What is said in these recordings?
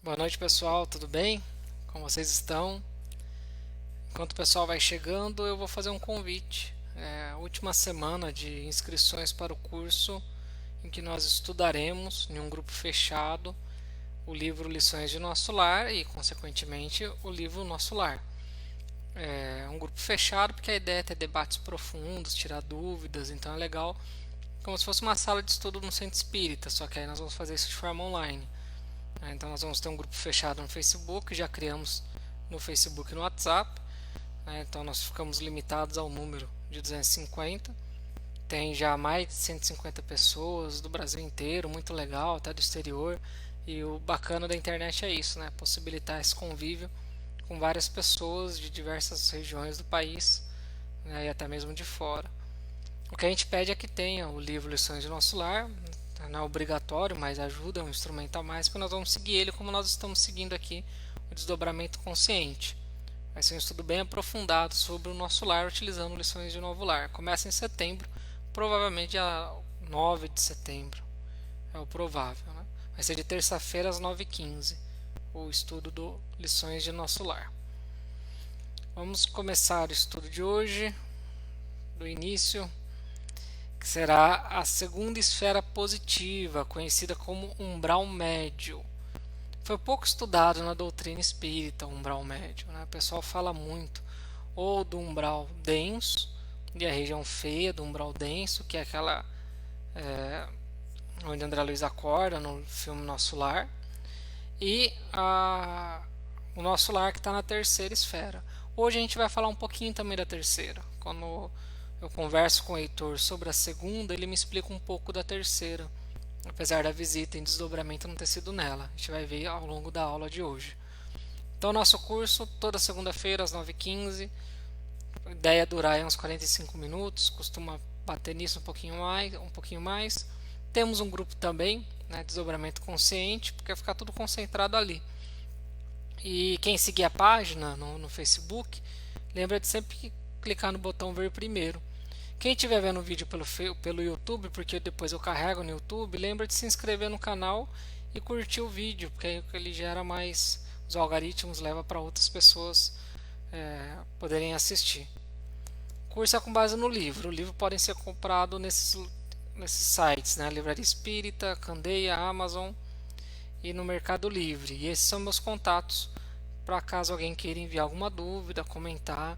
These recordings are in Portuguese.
Boa noite, pessoal, tudo bem? Como vocês estão? Enquanto o pessoal vai chegando, eu vou fazer um convite. É a última semana de inscrições para o curso em que nós estudaremos, em um grupo fechado, o livro Lições de Nosso Lar e, consequentemente, o livro Nosso Lar. É um grupo fechado porque a ideia é ter debates profundos, tirar dúvidas, então é legal, como se fosse uma sala de estudo no centro espírita, só que aí nós vamos fazer isso de forma online. Então nós vamos ter um grupo fechado no Facebook, já criamos no Facebook e no WhatsApp. Então nós ficamos limitados ao número de 250. Tem já mais de 150 pessoas do Brasil inteiro, muito legal, até do exterior. E o bacana da internet é isso, né? Possibilitar esse convívio com várias pessoas de diversas regiões do país, né? E até mesmo de fora. O que a gente pede é que tenha o livro Lições de Nosso Lar. Não é obrigatório, mas ajuda, é um instrumento a mais, porque nós vamos seguir ele como nós estamos seguindo aqui o desdobramento consciente. Vai ser um estudo bem aprofundado sobre o nosso lar, utilizando lições de novo lar. Começa em setembro, provavelmente dia 9 de setembro, é o provável. Né? Vai ser de terça-feira às 9h15, o estudo do Lições de Nosso Lar. Vamos começar o estudo de hoje, do início, que será a segunda esfera positiva, conhecida como umbral médio. Foi pouco estudado na doutrina espírita o umbral médio. Né? O pessoal fala muito ou do umbral denso, e a região feia do umbral denso, que é aquela onde André Luiz acorda no filme Nosso Lar, e o Nosso Lar que está na terceira esfera. Hoje a gente vai falar um pouquinho também da terceira. Quando eu converso com o Heitor sobre a segunda, ele me explica um pouco da terceira, apesar da visita em desdobramento não ter sido nela. A gente vai ver ao longo da aula de hoje. Então, nosso curso, toda segunda-feira às 9h15. A ideia é durar uns 45 minutos, costuma bater nisso um pouquinho mais. Temos um grupo também, né, desdobramento consciente, porque vai ficar tudo concentrado ali. E quem seguir a página no Facebook, lembra de sempre clicar no botão ver primeiro. Quem estiver vendo o vídeo pelo YouTube, porque depois eu carrego no YouTube, lembra de se inscrever no canal e curtir o vídeo, porque aí ele gera mais, os algoritmos levam para outras pessoas poderem assistir. O curso é com base no livro. O livro pode ser comprado nesses sites, né? Livraria Espírita, Candeia, Amazon e no Mercado Livre. E esses são meus contatos para caso alguém queira enviar alguma dúvida, comentar.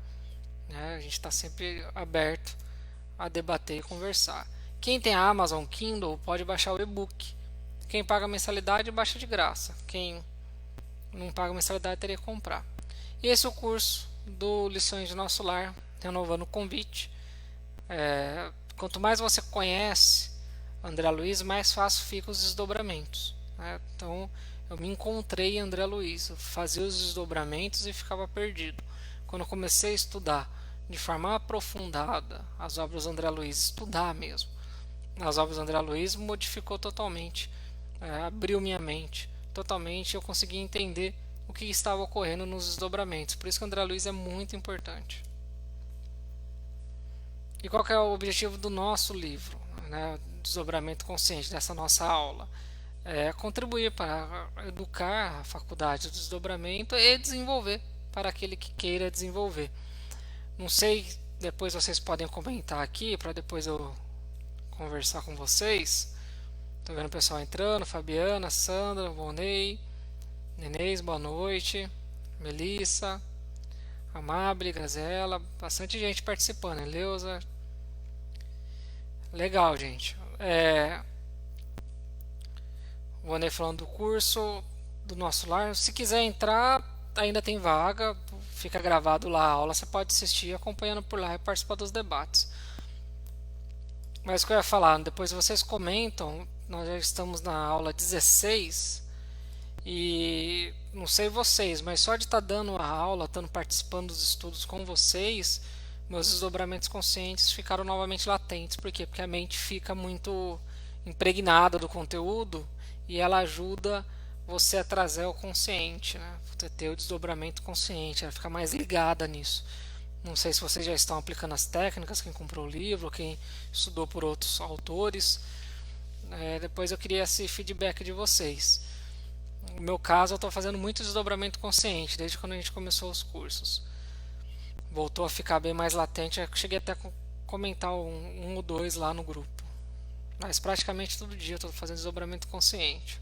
Né? A gente está sempre aberto a debater e conversar. Quem tem a Amazon Kindle pode baixar o e-book. Quem paga mensalidade baixa de graça. Quem não paga mensalidade teria que comprar. E esse é o curso do Lições de Nosso Lar, renovando o convite. Quanto mais você conhece André Luiz, mais fácil ficam os desdobramentos. Né? Então eu me encontrei em André Luiz, eu fazia os desdobramentos e ficava perdido. Quando eu comecei a estudar de forma aprofundada as obras do André Luiz, estudar mesmo. As obras do André Luiz modificou totalmente, abriu minha mente totalmente, eu consegui entender o que estava ocorrendo nos desdobramentos. Por isso que o André Luiz é muito importante. E qual que é o objetivo do nosso livro, né, Desdobramento Consciente, dessa nossa aula? É contribuir para educar a faculdade do desdobramento e desenvolver para aquele que queira desenvolver. Não sei, depois vocês podem comentar aqui para depois eu conversar com vocês. Tô vendo o pessoal entrando, Fabiana, Sandra, Vonei, Nenês, boa noite, Melissa, Amable, Gazela, bastante gente participando, Eleusa. Legal, gente. O Vonei falando do curso do Nosso Lar. Se quiser entrar, ainda tem vaga, fica gravado lá a aula, você pode assistir acompanhando por lá e participar dos debates. Mas o que eu ia falar, depois vocês comentam, nós já estamos na aula 16 e não sei vocês, mas só de estar dando a aula, estando participando dos estudos com vocês, meus desdobramentos conscientes ficaram novamente latentes. Por quê? Porque a mente fica muito impregnada do conteúdo e ela ajuda você a trazer o consciente, né? Você ter o desdobramento consciente, ela fica mais ligada nisso. Não sei se vocês já estão aplicando as técnicas, quem comprou o livro, quem estudou por outros autores. Depois eu queria esse feedback de vocês. No meu caso, eu estou fazendo muito desdobramento consciente desde quando a gente começou os cursos. Voltou a ficar bem mais latente. Eu cheguei até a comentar um ou dois lá no grupo. Mas praticamente todo dia eu estou fazendo desdobramento consciente.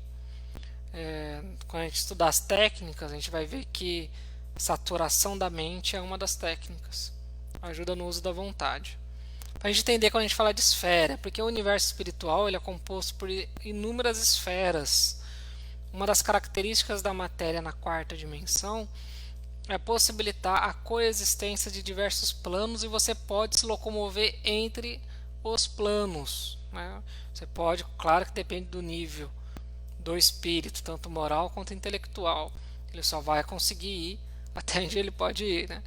Quando a gente estudar as técnicas, a gente vai ver que saturação da mente é uma das técnicas. Ajuda no uso da vontade. Para a gente entender quando a gente fala de esfera, porque o universo espiritual ele é composto por inúmeras esferas. Uma das características da matéria na quarta dimensão é possibilitar a coexistência de diversos planos e você pode se locomover entre os planos. Né? Você pode, claro que depende do nível do espírito, tanto moral quanto intelectual. Ele só vai conseguir ir até onde ele pode ir. Né?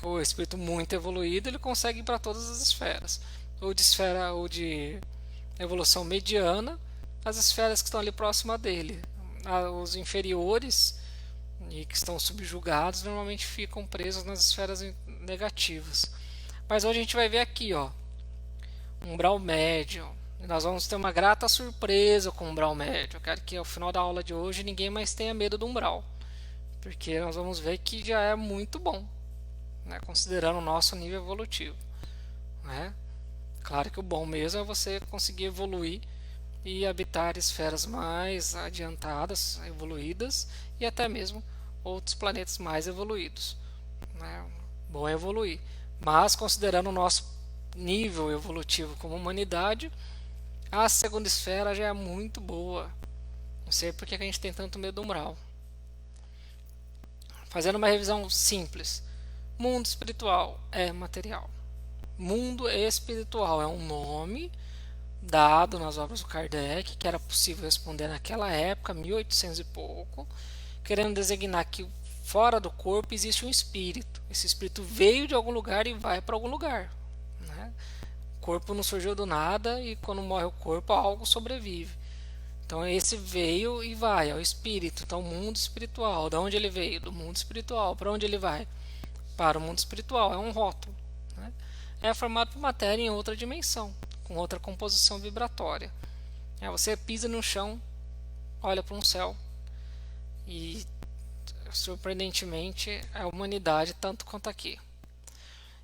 O espírito muito evoluído ele consegue ir para todas as esferas. Ou de esfera ou de evolução mediana, as esferas que estão ali próxima dele. Os inferiores e que estão subjugados normalmente ficam presos nas esferas negativas. Mas hoje a gente vai ver aqui, ó, umbral médio. Nós vamos ter uma grata surpresa com o umbral médio. Eu quero que ao final da aula de hoje ninguém mais tenha medo do umbral, porque nós vamos ver que já é muito bom, né, considerando o nosso nível evolutivo. Né? Claro que o bom mesmo é você conseguir evoluir e habitar esferas mais adiantadas, evoluídas e até mesmo outros planetas mais evoluídos. Né? Bom é evoluir, mas considerando o nosso nível evolutivo como humanidade, a segunda esfera já é muito boa. Não sei por que a gente tem tanto medo do umbral. Fazendo uma revisão simples: mundo espiritual é material. Mundo espiritual é um nome dado nas obras do Kardec, que era possível responder naquela época, 1800 e pouco, querendo designar que fora do corpo existe um espírito. Esse espírito veio de algum lugar e vai para algum lugar. Né? O corpo não surgiu do nada e quando morre o corpo algo sobrevive. Então esse veio e vai, é o espírito. Então o mundo espiritual, de onde ele veio? Do mundo espiritual. Para onde ele vai? Para o mundo espiritual, é um rótulo. Né? É formado por matéria em outra dimensão, com outra composição vibratória. Você pisa no chão, olha para um céu e surpreendentemente a humanidade tanto quanto aqui.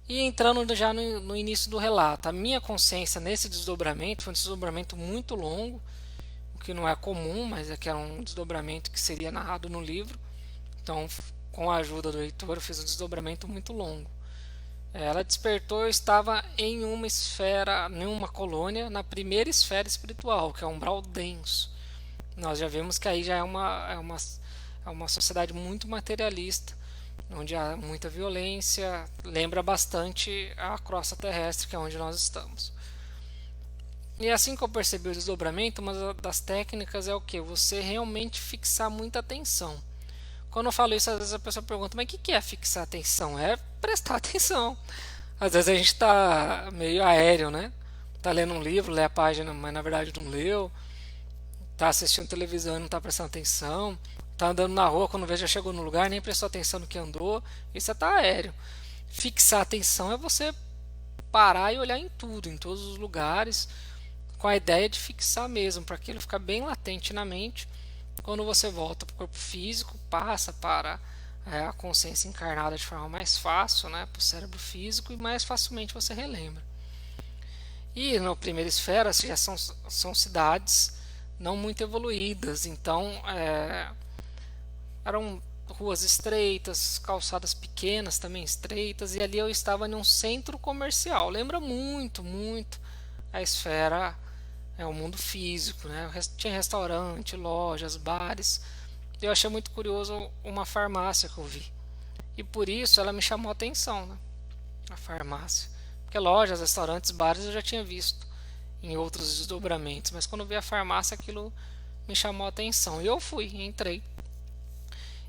E entrando já no início do relato, a minha consciência nesse desdobramento foi um desdobramento muito longo, o que não é comum, mas é que era um desdobramento que seria narrado no livro. Então, com a ajuda do leitor, eu fiz um desdobramento muito longo. Ela despertou, eu estava em uma esfera, em uma colônia, na primeira esfera espiritual, que é o umbral denso. Nós já vimos que aí já é uma sociedade muito materialista, onde há muita violência, lembra bastante a crosta terrestre, que é onde nós estamos. E assim que eu percebi o desdobramento, uma das técnicas é o que? Você realmente fixar muita atenção. Quando eu falo isso, às vezes a pessoa pergunta, mas o que é fixar atenção? É prestar atenção. Às vezes a gente está meio aéreo, né? Tá lendo um livro, lê a página, mas na verdade não leu. Tá assistindo televisão e não tá prestando atenção. Tá andando na rua, quando vê já chegou no lugar, nem prestou atenção no que andou. Isso tá aéreo. Fixar atenção é você parar e olhar em tudo, em todos os lugares, com a ideia de fixar mesmo, para aquilo ficar bem latente na mente. Quando você volta para o corpo físico, passa para a consciência encarnada de forma mais fácil, né, para o cérebro físico, e mais facilmente você relembra. E na primeira esfera já são cidades não muito evoluídas, então eram ruas estreitas, calçadas pequenas também estreitas, e ali eu estava em um centro comercial. Lembra muito, muito a esfera, o mundo físico, né? Tinha restaurante, lojas, bares. Eu achei muito curioso uma farmácia que eu vi. E por isso ela me chamou a atenção, né? A farmácia. Porque lojas, restaurantes, bares eu já tinha visto em outros desdobramentos, mas quando eu vi a farmácia aquilo me chamou a atenção. E eu fui, entrei.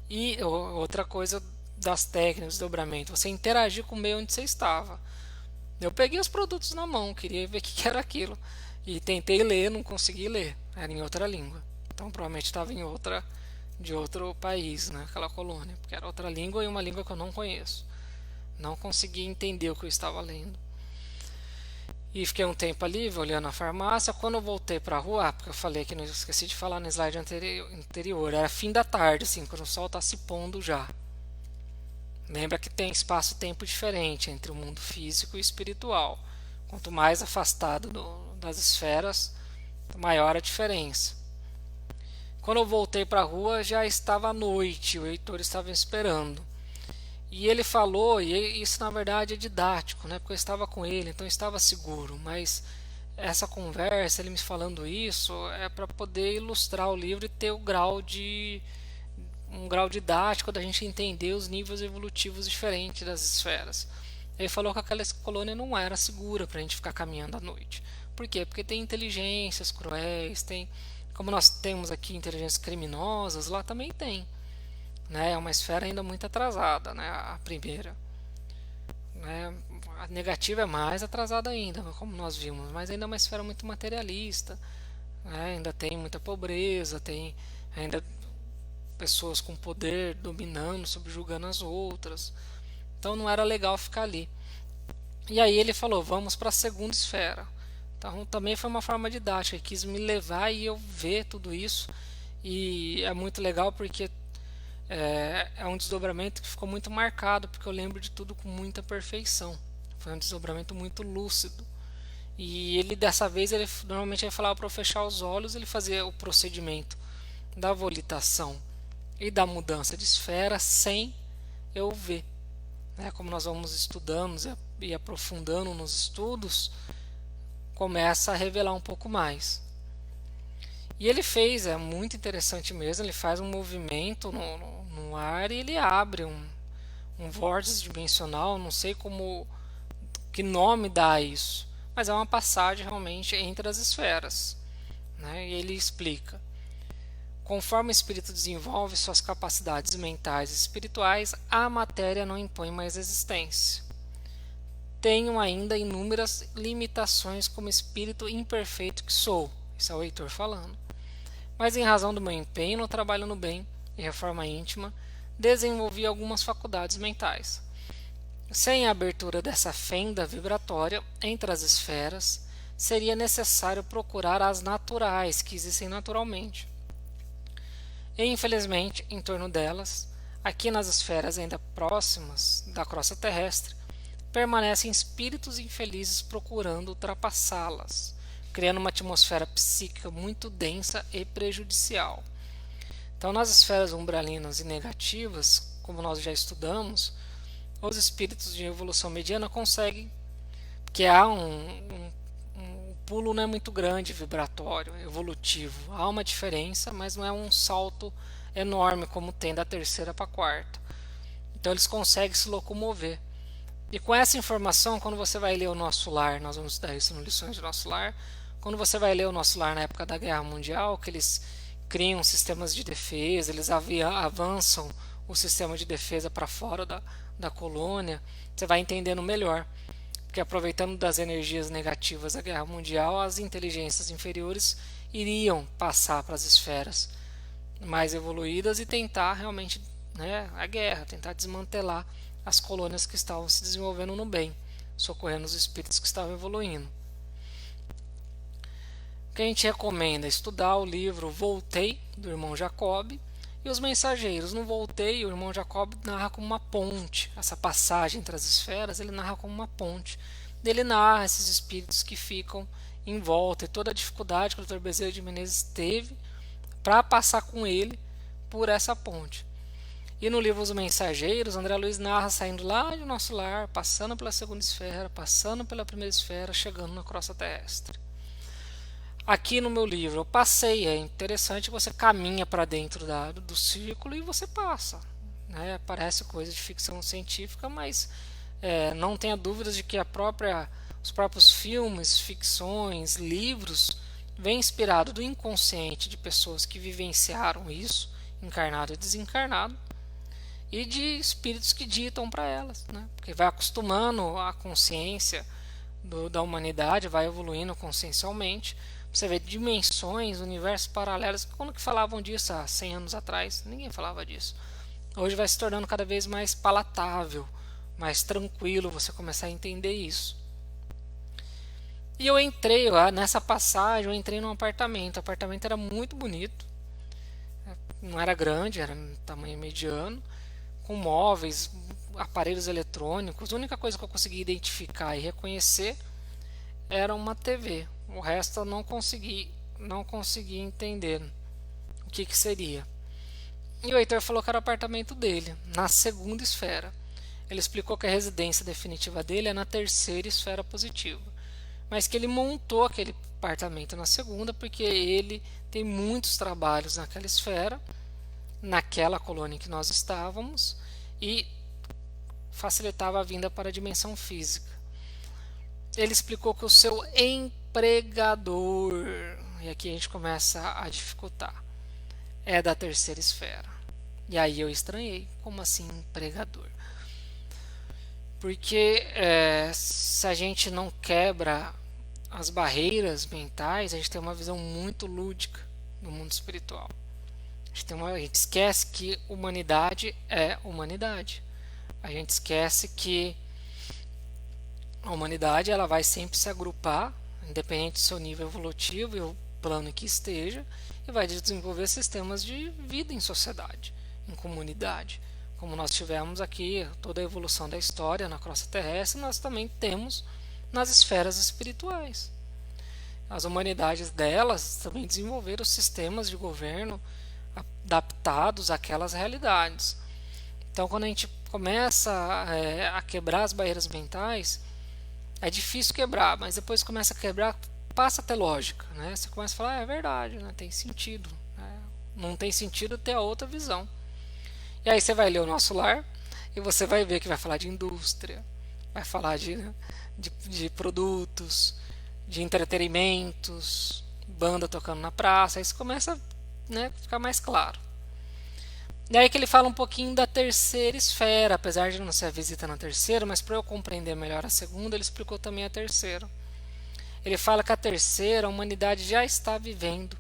E outra coisa das técnicas de desdobramento, você interagir com o meio onde você estava. Eu peguei os produtos na mão, queria ver o que era aquilo. E tentei ler, não consegui ler. Era em outra língua. Então provavelmente estava em outra, de outro país, né? Aquela colônia. Porque era outra língua e uma língua que eu não conheço. Não consegui entender o que eu estava lendo. E fiquei um tempo ali olhando a farmácia. Quando eu voltei para a rua, porque eu falei que não esqueci de falar no slide anterior, era fim da tarde, assim, quando o sol está se pondo já. Lembra que tem espaço-tempo diferente entre o mundo físico e espiritual. Quanto mais afastado das esferas, maior a diferença. Quando eu voltei para a rua, já estava à noite, o Heitor estava esperando. E ele falou, e isso na verdade é didático, né? Porque eu estava com ele, então eu estava seguro. Mas essa conversa, ele me falando isso, é para poder ilustrar o livro e ter um grau didático da gente entender os níveis evolutivos diferentes das esferas. Ele falou que aquela colônia não era segura para a gente ficar caminhando à noite. Por quê? Porque tem inteligências cruéis, tem, como nós temos aqui inteligências criminosas, lá também tem. Né? É uma esfera ainda muito atrasada, né? A primeira. Né? A negativa é mais atrasada ainda, como nós vimos, mas ainda é uma esfera muito materialista. Né? Ainda tem muita pobreza, tem ainda pessoas com poder dominando, subjugando as outras. Então não era legal ficar ali. E aí ele falou, vamos para a segunda esfera. Então também foi uma forma didática, ele quis me levar e eu ver tudo isso. E é muito legal porque é um desdobramento que ficou muito marcado, porque eu lembro de tudo com muita perfeição. Foi um desdobramento muito lúcido. E ele dessa vez, ele normalmente ele falava para eu fechar os olhos, ele fazia o procedimento da volitação e da mudança de esfera sem eu ver. Né? Como nós vamos estudando e aprofundando nos estudos, começa a revelar um pouco mais. E ele fez, é muito interessante mesmo, ele faz um movimento no ar e ele abre um vórtice dimensional, não sei como, que nome dá isso, mas é uma passagem realmente entre as esferas. Né? E ele explica. Conforme o espírito desenvolve suas capacidades mentais e espirituais, a matéria não impõe mais existência. Tenho ainda inúmeras limitações como espírito imperfeito que sou. Isso é o Heitor falando. Mas em razão do meu empenho no trabalho no bem e reforma íntima, desenvolvi algumas faculdades mentais. Sem a abertura dessa fenda vibratória entre as esferas, seria necessário procurar as naturais, que existem naturalmente. E infelizmente, em torno delas, aqui nas esferas ainda próximas da crosta terrestre, permanecem espíritos infelizes procurando ultrapassá-las, criando uma atmosfera psíquica muito densa e prejudicial. Então, nas esferas umbralinas e negativas, como nós já estudamos, os espíritos de evolução mediana conseguem, que há um pulo não é muito grande vibratório, evolutivo. Há uma diferença, mas não é um salto enorme como tem da terceira para a quarta. Então eles conseguem se locomover. E com essa informação, quando você vai ler o Nosso Lar, nós vamos estudar isso no Lições do Nosso Lar, quando você vai ler o Nosso Lar na época da Guerra Mundial, que eles criam sistemas de defesa, eles avançam o sistema de defesa para fora da colônia, você vai entendendo melhor. Porque aproveitando das energias negativas da Guerra Mundial, as inteligências inferiores iriam passar para as esferas mais evoluídas e tentar realmente, né, a guerra, tentar desmantelar as colônias que estavam se desenvolvendo no bem, socorrendo os espíritos que estavam evoluindo. O que a gente recomenda é estudar o livro Voltei, do irmão Jacob, e os mensageiros. No Voltei, o irmão Jacob narra como uma ponte, essa passagem entre as esferas, ele narra como uma ponte. Ele narra esses espíritos que ficam em volta e toda a dificuldade que o Dr. Bezerra de Menezes teve para passar com ele por essa ponte. E no livro Os Mensageiros, André Luiz narra saindo lá de Nosso Lar, passando pela segunda esfera, passando pela primeira esfera, chegando na crosta terrestre. Aqui no meu livro eu passei, é interessante, você caminha para dentro do círculo e você passa. Né? Parece coisa de ficção científica, mas não tenha dúvidas de que os próprios filmes, ficções, livros vêm inspirados do inconsciente de pessoas que vivenciaram isso, encarnado e desencarnado, e de espíritos que ditam para elas, né? Porque vai acostumando a consciência da humanidade, vai evoluindo consciencialmente. Você vê dimensões, universos paralelos. Quando que falavam disso há 100 anos atrás? Ninguém falava disso. Hoje vai se tornando cada vez mais palatável, mais tranquilo você começar a entender isso. E eu entrei lá nessa passagem, eu entrei num apartamento. O apartamento era muito bonito, não era grande, era um tamanho mediano, com móveis, aparelhos eletrônicos. A única coisa que eu consegui identificar e reconhecer era uma TV. O resto eu não consegui entender o que seria. E o Heitor falou que era o apartamento dele, na segunda esfera. Ele explicou que a residência definitiva dele é na terceira esfera positiva, mas que ele montou aquele apartamento na segunda porque ele tem muitos trabalhos naquela esfera, naquela colônia em que nós estávamos, e facilitava a vinda para a dimensão física. Ele explicou que o seu empregador, e aqui a gente começa a dificultar, é da terceira esfera. E aí eu estranhei, como assim empregador? Porque se a gente não quebra as barreiras mentais, a gente tem uma visão muito lúdica do mundo espiritual. A gente esquece que humanidade é humanidade. A gente esquece que a humanidade ela vai sempre se agrupar, independente do seu nível evolutivo e o plano em que esteja, e vai desenvolver sistemas de vida em sociedade, em comunidade. Como nós tivemos aqui toda a evolução da história na crosta terrestre, nós também temos nas esferas espirituais. As humanidades delas também desenvolveram sistemas de governo adaptados àquelas realidades. Então, quando a gente começa a quebrar as barreiras mentais, é difícil quebrar, mas depois começa a quebrar, passa a ter lógica, né? Você começa a falar, é verdade, né? Tem sentido, né? Não tem sentido ter a outra visão. E aí você vai ler o Nosso Lar e você vai ver que vai falar de indústria, vai falar de produtos, de entretenimentos, banda tocando na praça. Aí isso começa, né, a ficar mais claro. E aí que ele fala um pouquinho da terceira esfera, apesar de não ser a visita na terceira, mas para eu compreender melhor a segunda, ele explicou também a terceira. Ele fala que a terceira, a humanidade já está vivendo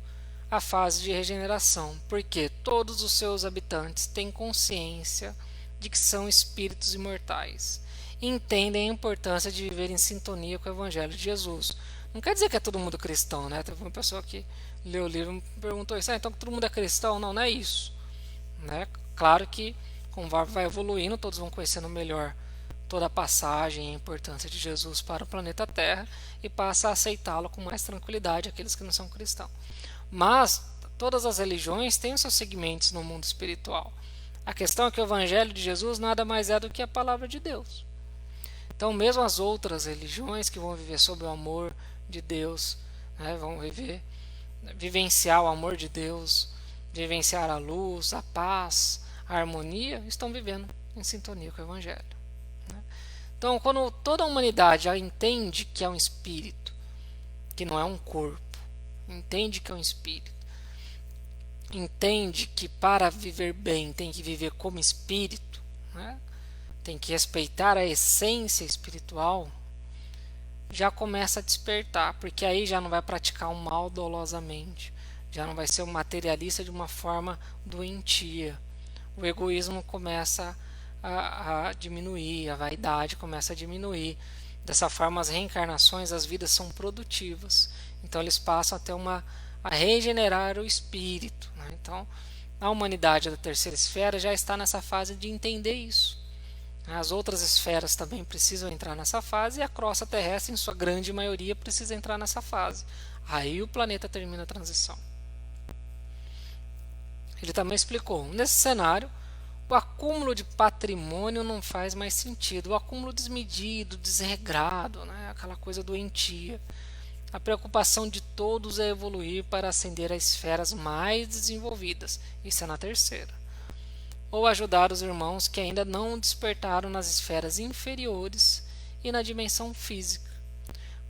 a fase de regeneração, porque todos os seus habitantes têm consciência de que são espíritos imortais e entendem a importância de viver em sintonia com o Evangelho de Jesus. Não quer dizer que é todo mundo cristão, né? Teve uma pessoa que leu o livro e me perguntou isso, então todo mundo é cristão? Não, não é isso, né? Claro que conforme vai evoluindo, todos vão conhecendo melhor toda a passagem e a importância de Jesus para o planeta Terra e passa a aceitá-lo com mais tranquilidade aqueles que não são cristãos. Mas todas as religiões têm os seus segmentos no mundo espiritual. A questão é que o Evangelho de Jesus nada mais é do que a palavra de Deus. Então, mesmo as outras religiões que vão viver sob o amor de Deus, né, vão vivenciar o amor de Deus, vivenciar a luz, a paz, a harmonia, estão vivendo em sintonia com o Evangelho. Né? Então, quando toda a humanidade já entende que é um espírito, que não é um corpo, entende que é um espírito, entende que para viver bem tem que viver como espírito, né? Tem que respeitar a essência espiritual, já começa a despertar, porque aí já não vai praticar o mal dolosamente, já não vai ser um materialista de uma forma doentia. O egoísmo começa a diminuir, a vaidade começa a diminuir. Dessa forma, as reencarnações, as vidas são produtivas. Então, eles passam a regenerar o espírito. Né? Então, a humanidade da terceira esfera já está nessa fase de entender isso. As outras esferas também precisam entrar nessa fase e a crosta terrestre, em sua grande maioria, precisa entrar nessa fase. Aí o planeta termina a transição. Ele também explicou, nesse cenário, o acúmulo de patrimônio não faz mais sentido. O acúmulo desmedido, desregrado, né? Aquela coisa doentia. A preocupação de todos é evoluir para ascender a esferas mais desenvolvidas. Isso é na terceira. Ou ajudar os irmãos que ainda não despertaram nas esferas inferiores e na dimensão física.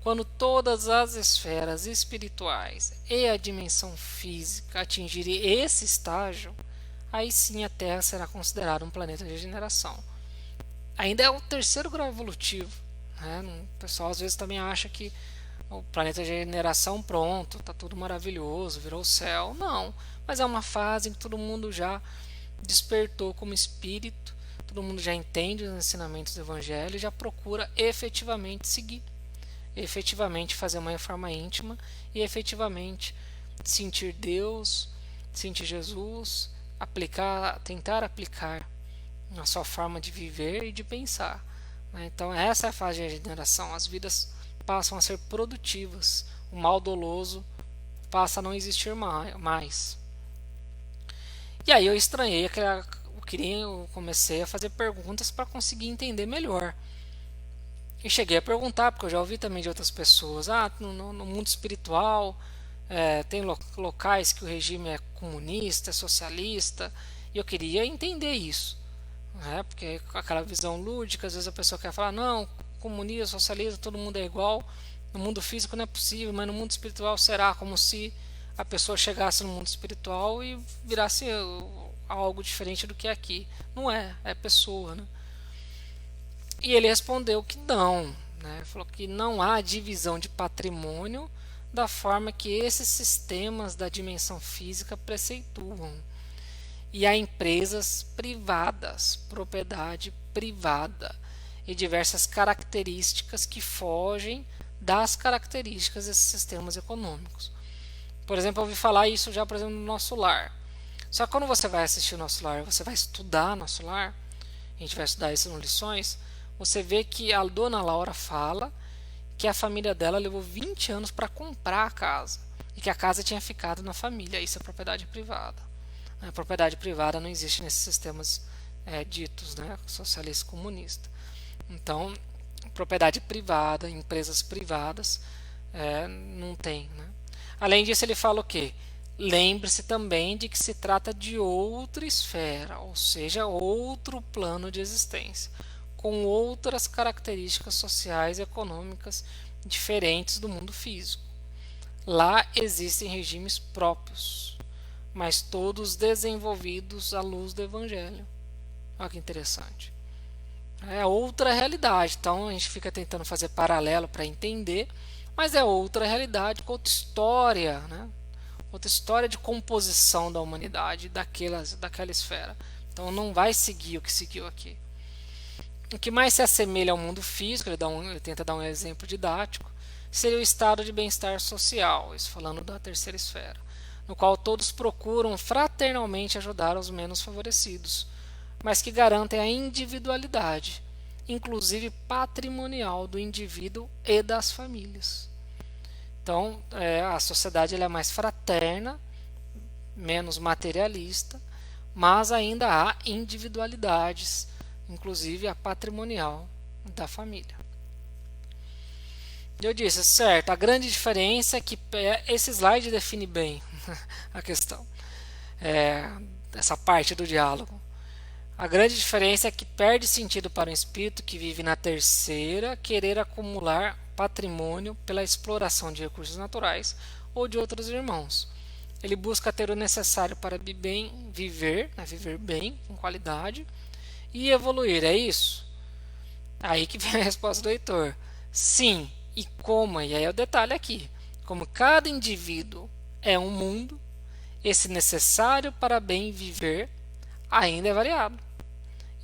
Quando todas as esferas espirituais e a dimensão física atingirem esse estágio, aí sim a Terra será considerada um planeta de regeneração. Ainda é o terceiro grau evolutivo. Né? O pessoal às vezes também acha que o planeta de regeneração, pronto, está tudo maravilhoso, virou o céu. Não, mas é uma fase em que todo mundo já despertou como espírito, todo mundo já entende os ensinamentos do Evangelho e já procura efetivamente seguir. efetivamente fazer uma reforma íntima e efetivamente sentir Deus, sentir Jesus, tentar aplicar na sua forma de viver e de pensar. Então essa é a fase de regeneração. As vidas passam a ser produtivas. O mal doloso passa a não existir mais. E aí eu estranhei, eu comecei a fazer perguntas para conseguir entender melhor. E cheguei a perguntar, porque eu já ouvi também de outras pessoas, no mundo espiritual tem locais que o regime é comunista, é socialista, e eu queria entender isso. Porque com aquela visão lúdica, às vezes a pessoa quer falar, não, comunismo, socialismo, todo mundo é igual, no mundo físico não é possível, mas no mundo espiritual será, como se a pessoa chegasse no mundo espiritual e virasse algo diferente do que é aqui. Não é, é pessoa, né? E ele respondeu que não, né? Falou que não há divisão de patrimônio da forma que esses sistemas da dimensão física preceituam. E há empresas privadas, propriedade privada e diversas características que fogem das características desses sistemas econômicos. Por exemplo, eu ouvi falar isso já, por exemplo, no Nosso Lar. Só que quando você vai assistir o Nosso Lar, você vai estudar Nosso Lar, a gente vai estudar isso nas lições, você vê que a dona Laura fala que a família dela levou 20 anos para comprar a casa e que a casa tinha ficado na família. Isso é propriedade privada. A propriedade privada não existe nesses sistemas ditos, né, socialista comunista. Então, propriedade privada, empresas privadas, não tem. Né? Além disso, ele fala o quê? Lembre-se também de que se trata de outra esfera, ou seja, outro plano de existência, com outras características sociais e econômicas diferentes do mundo físico. Lá existem regimes próprios, mas todos desenvolvidos à luz do Evangelho. Olha que interessante. É outra realidade, então a gente fica tentando fazer paralelo para entender, mas é outra realidade, outra história, né? Outra história de composição da humanidade daquela esfera. Então não vai seguir o que seguiu aqui. O que mais se assemelha ao mundo físico, ele tenta dar um exemplo didático, seria o estado de bem-estar social, isso falando da terceira esfera, no qual todos procuram fraternalmente ajudar os menos favorecidos, mas que garantem a individualidade, inclusive patrimonial do indivíduo e das famílias. Então, a sociedade ela é mais fraterna, menos materialista, mas ainda há individualidades, inclusive a patrimonial da família. Eu disse, certo, a grande diferença é que esse slide define bem a questão, essa parte do diálogo. A grande diferença é que perde sentido para um espírito que vive na terceira querer acumular patrimônio pela exploração de recursos naturais ou de outros irmãos. Ele busca ter o necessário para viver bem, com qualidade, e evoluir, é isso? Aí que vem a resposta do leitor. Sim, e como? E aí é o detalhe aqui. Como cada indivíduo é um mundo, esse necessário para bem viver ainda é variado.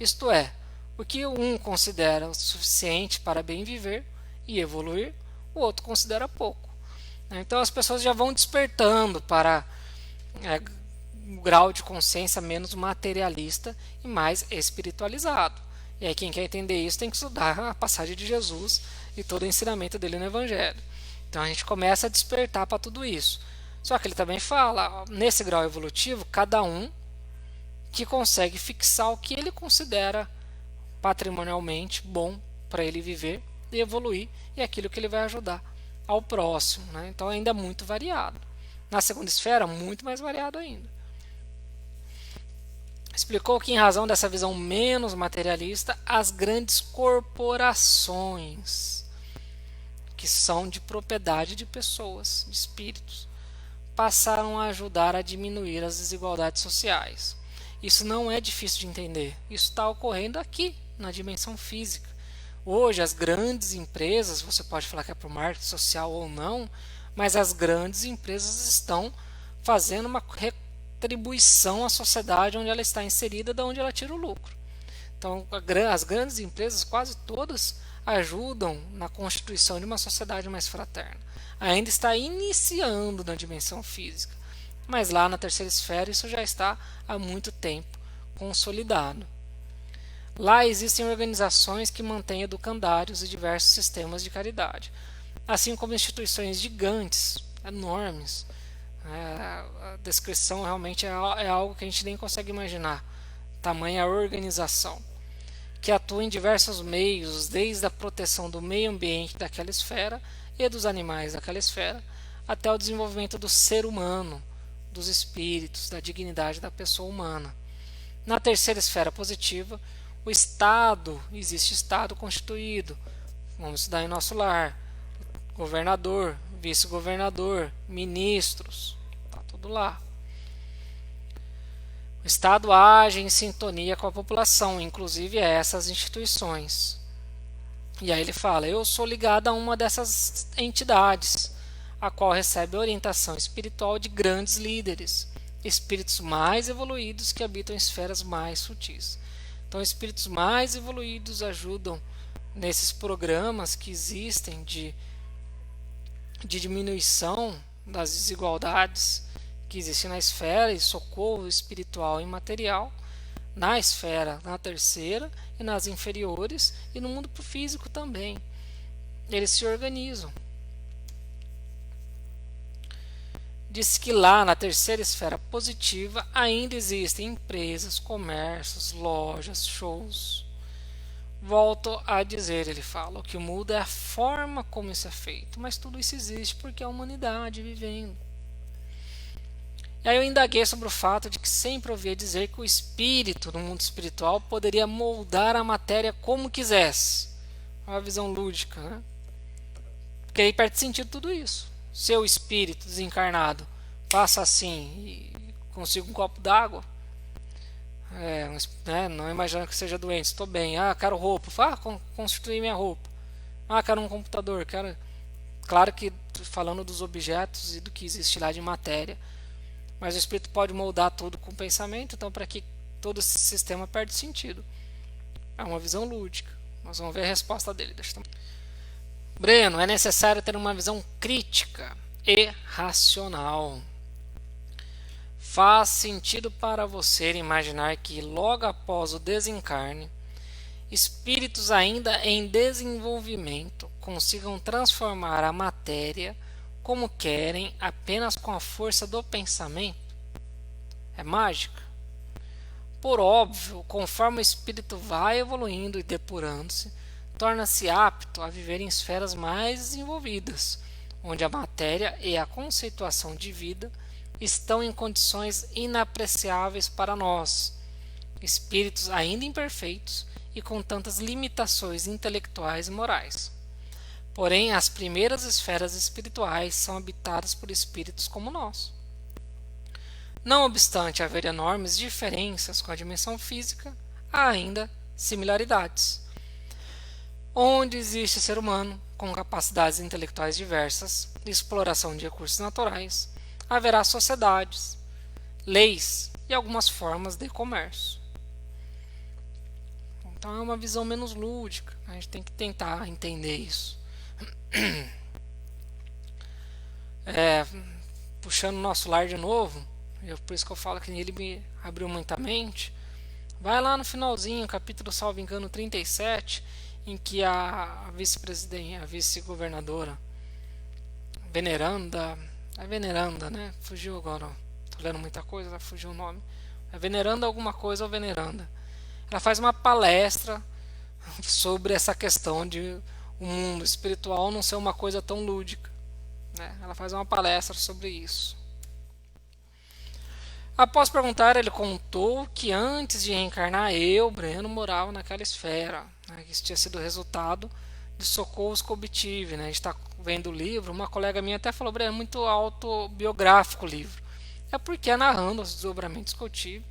Isto é, o que um considera o suficiente para bem viver e evoluir, o outro considera pouco. Então as pessoas já vão despertando para um grau de consciência menos materialista e mais espiritualizado. E aí quem quer entender isso tem que estudar a passagem de Jesus e todo o ensinamento dele no Evangelho. Então a gente começa a despertar para tudo isso. Só que ele também fala, nesse grau evolutivo, cada um que consegue fixar o que ele considera patrimonialmente bom para ele viver e evoluir, e aquilo que ele vai ajudar ao próximo. Né? Então ainda é muito variado. Na segunda esfera, muito mais variado ainda. Explicou que, em razão dessa visão menos materialista, as grandes corporações, que são de propriedade de pessoas, de espíritos, passaram a ajudar a diminuir as desigualdades sociais. Isso não é difícil de entender. Isso está ocorrendo aqui, na dimensão física. Hoje, as grandes empresas, você pode falar que é para o marketing social ou não, mas as grandes empresas estão fazendo uma retribuição à sociedade onde ela está inserida, de onde ela tira o lucro. Então, as grandes empresas, quase todas, ajudam na constituição de uma sociedade mais fraterna. Ainda está iniciando na dimensão física, mas lá na terceira esfera isso já está há muito tempo consolidado. Lá existem organizações que mantêm educandários e diversos sistemas de caridade, assim como instituições gigantes, enormes. A descrição realmente é algo que a gente nem consegue imaginar. Tamanha organização, que atua em diversos meios, desde a proteção do meio ambiente daquela esfera e dos animais daquela esfera, até o desenvolvimento do ser humano, dos espíritos, da dignidade da pessoa humana. Na terceira esfera positiva, o Estado, existe Estado constituído, vamos estudar em nosso lar, governador, vice-governador, ministros, está tudo lá. O Estado age em sintonia com a população, inclusive essas instituições. E aí ele fala, eu sou ligado a uma dessas entidades, a qual recebe orientação espiritual de grandes líderes, espíritos mais evoluídos que habitam esferas mais sutis. Então, espíritos mais evoluídos ajudam nesses programas que existem de diminuição das desigualdades que existem na esfera e socorro espiritual e material, na esfera, na terceira e nas inferiores e no mundo físico também. Eles se organizam. Diz que lá na terceira esfera positiva ainda existem empresas, comércios, lojas, shows. Volto a dizer, ele fala, o que muda é a forma como isso é feito, mas tudo isso existe porque é a humanidade vivendo. E aí eu indaguei sobre o fato de que sempre ouvia dizer que o espírito no mundo espiritual poderia moldar a matéria como quisesse. Uma visão lúdica, né? Porque aí perde sentido tudo isso. Seu espírito desencarnado passa assim e consiga um copo d'água, não imaginando que seja doente, estou bem, quero roupa, construir minha roupa, quero um computador, quero... Claro que falando dos objetos e do que existe lá de matéria, mas o espírito pode moldar tudo com o pensamento, então para que todo esse sistema perde sentido. É uma visão lúdica. Nós vamos ver a resposta dele. Breno, é necessário ter uma visão crítica e racional. Faz sentido para você imaginar que logo após o desencarne, espíritos ainda em desenvolvimento consigam transformar a matéria como querem apenas com a força do pensamento? É mágica? Por óbvio, conforme o espírito vai evoluindo e depurando-se, torna-se apto a viver em esferas mais desenvolvidas, onde a matéria e a conceituação de vida estão em condições inapreciáveis para nós, espíritos ainda imperfeitos e com tantas limitações intelectuais e morais. Porém, as primeiras esferas espirituais são habitadas por espíritos como nós. Não obstante haver enormes diferenças com a dimensão física, há ainda similaridades. Onde existe ser humano com capacidades intelectuais diversas e exploração de recursos naturais, haverá sociedades, leis e algumas formas de comércio. Então é uma visão menos lúdica, a gente tem que tentar entender isso. Puxando o nosso lar de novo, por isso que eu falo que ele me abriu muita mente. Vai lá no finalzinho, capítulo, salvo engano, 37, em que a vice-presidente, a vice-governadora Veneranda, né? Fugiu agora, tô lendo muita coisa, fugiu o nome. É Veneranda alguma coisa ou Veneranda. Ela faz uma palestra sobre essa questão de o mundo espiritual não ser uma coisa tão lúdica, né? Ela faz uma palestra sobre isso. Após perguntar, ele contou que antes de reencarnar, Breno, morava naquela esfera, né? Isso tinha sido resultado de socorros que obtive, né? A gente está vendo o livro, uma colega minha até falou, Breno, é muito autobiográfico o livro. É porque é narrando os desdobramentos que eu tive,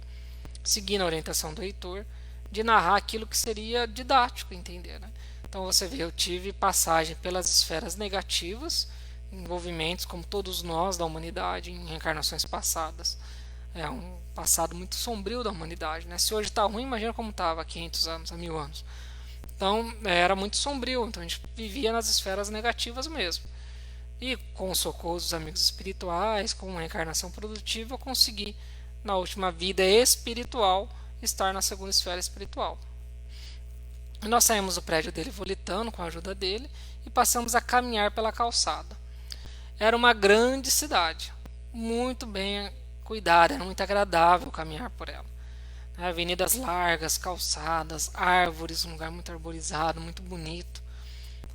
seguindo a orientação do reitor, de narrar aquilo que seria didático, entender, né? Então você vê, eu tive passagem pelas esferas negativas, envolvimentos como todos nós da humanidade em reencarnações passadas. É um passado muito sombrio da humanidade, né? Se hoje está ruim, imagina como estava há 500 anos, há 1000 anos. Então era muito sombrio, então a gente vivia nas esferas negativas mesmo. E com o socorro dos amigos espirituais, com uma reencarnação produtiva, eu consegui, na última vida espiritual, estar na segunda esfera espiritual. E nós saímos do prédio dele volitando com a ajuda dele e passamos a caminhar pela calçada. Era uma grande cidade, muito bem cuidada, era muito agradável caminhar por ela. Avenidas largas, calçadas, árvores, um lugar muito arborizado, muito bonito.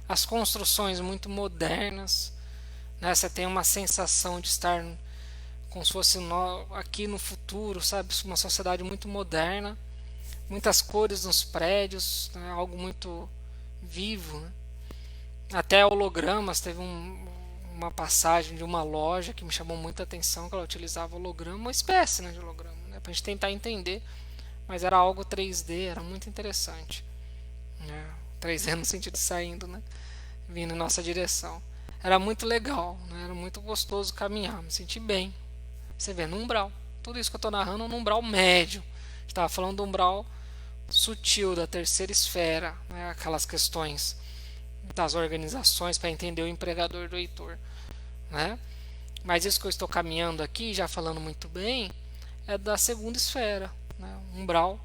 As construções muito modernas, né? Você tem uma sensação de estar como se fosse aqui no futuro, sabe? Uma sociedade muito moderna, muitas cores nos prédios, né? Algo muito vivo, né? Até hologramas, teve uma passagem de uma loja que me chamou muita atenção, que ela utilizava holograma, uma espécie, né, de holograma, né, para a gente tentar entender, mas era algo 3D, era muito interessante, né? 3D no sentido de saindo, né, vindo em nossa direção. Era muito legal, né? Era muito gostoso caminhar, me senti bem. Você vê, no umbral. Tudo isso que eu estou narrando no umbral médio. Estava falando do umbral sutil, da terceira esfera, né? Aquelas questões das organizações para entender o empregador do Heitor, né? Mas isso que eu estou caminhando aqui, já falando muito bem, é da segunda esfera, né? Umbral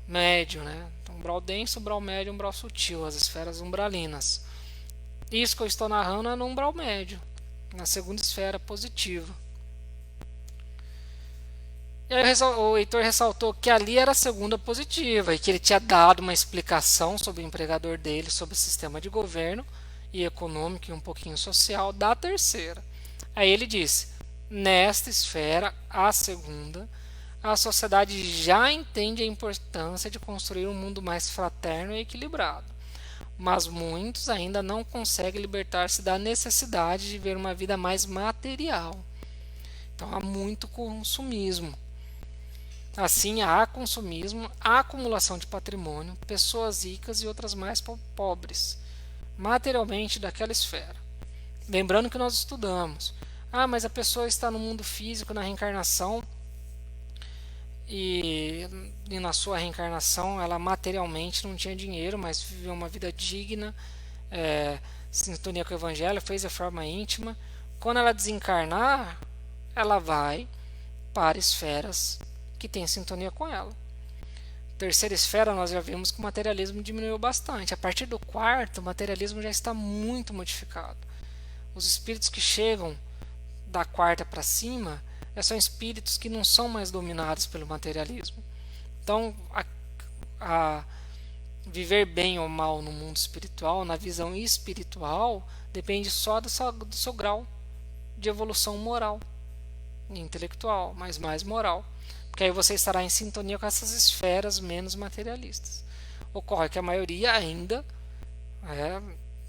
médio, né? Então, umbral denso, umbral médio, umbral sutil, as esferas umbralinas. Isso que eu estou narrando é no umbral médio, na segunda esfera positiva. E aí o Heitor ressaltou que ali era a segunda positiva e que ele tinha dado uma explicação sobre o empregador dele, sobre o sistema de governo e econômico e um pouquinho social da terceira. Aí ele disse: nesta esfera, a segunda, a sociedade já entende a importância de construir um mundo mais fraterno e equilibrado, mas muitos ainda não conseguem libertar-se da necessidade de ver uma vida mais material. Então há muito consumismo. Assim, há consumismo, há acumulação de patrimônio, pessoas ricas e outras mais pobres, materialmente daquela esfera. Lembrando que nós estudamos. Mas a pessoa está no mundo físico, na reencarnação, e na sua reencarnação ela materialmente não tinha dinheiro, mas viveu uma vida digna, sintonia com o Evangelho, fez a forma íntima. Quando ela desencarnar, ela vai para esferas que tem sintonia com ela. Terceira esfera, nós já vimos que o materialismo diminuiu bastante. A partir do quarto, o materialismo já está muito modificado. Os espíritos que chegam da quarta para cima são espíritos que não são mais dominados pelo materialismo. Então, a viver bem ou mal no mundo espiritual, na visão espiritual, depende só do seu grau de evolução moral e intelectual, mas mais moral. Porque aí você estará em sintonia com essas esferas menos materialistas. Ocorre que a maioria ainda,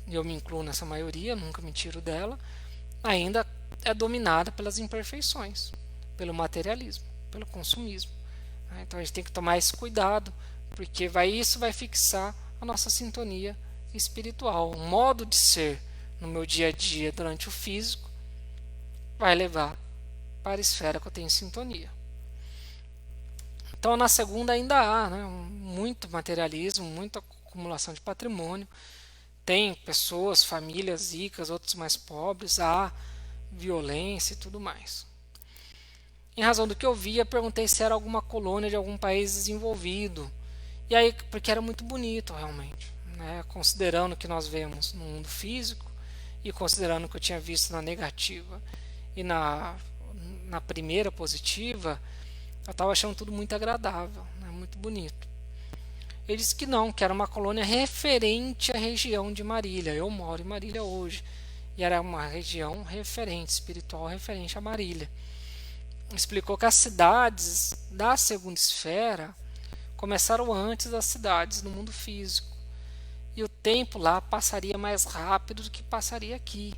eu me incluo nessa maioria, nunca me tiro dela, ainda é dominada pelas imperfeições, pelo materialismo, pelo consumismo. Então a gente tem que tomar esse cuidado, porque isso vai fixar a nossa sintonia espiritual. O modo de ser no meu dia a dia durante o físico vai levar para a esfera que eu tenho sintonia. Então na segunda ainda há, né, muito materialismo, muita acumulação de patrimônio. Tem pessoas, famílias ricas, outros mais pobres, há violência e tudo mais. Em razão do que eu via, perguntei se era alguma colônia de algum país desenvolvido. E aí, porque era muito bonito realmente, né? Considerando o que nós vemos no mundo físico e considerando o que eu tinha visto na negativa e na primeira positiva, eu estava achando tudo muito agradável, né? Muito bonito. Ele disse que não, que era uma colônia referente à região de Marília. Eu moro em Marília hoje. E era uma região referente, espiritual referente a Marília. Explicou que as cidades da segunda esfera começaram antes das cidades no mundo físico. E o tempo lá passaria mais rápido do que passaria aqui.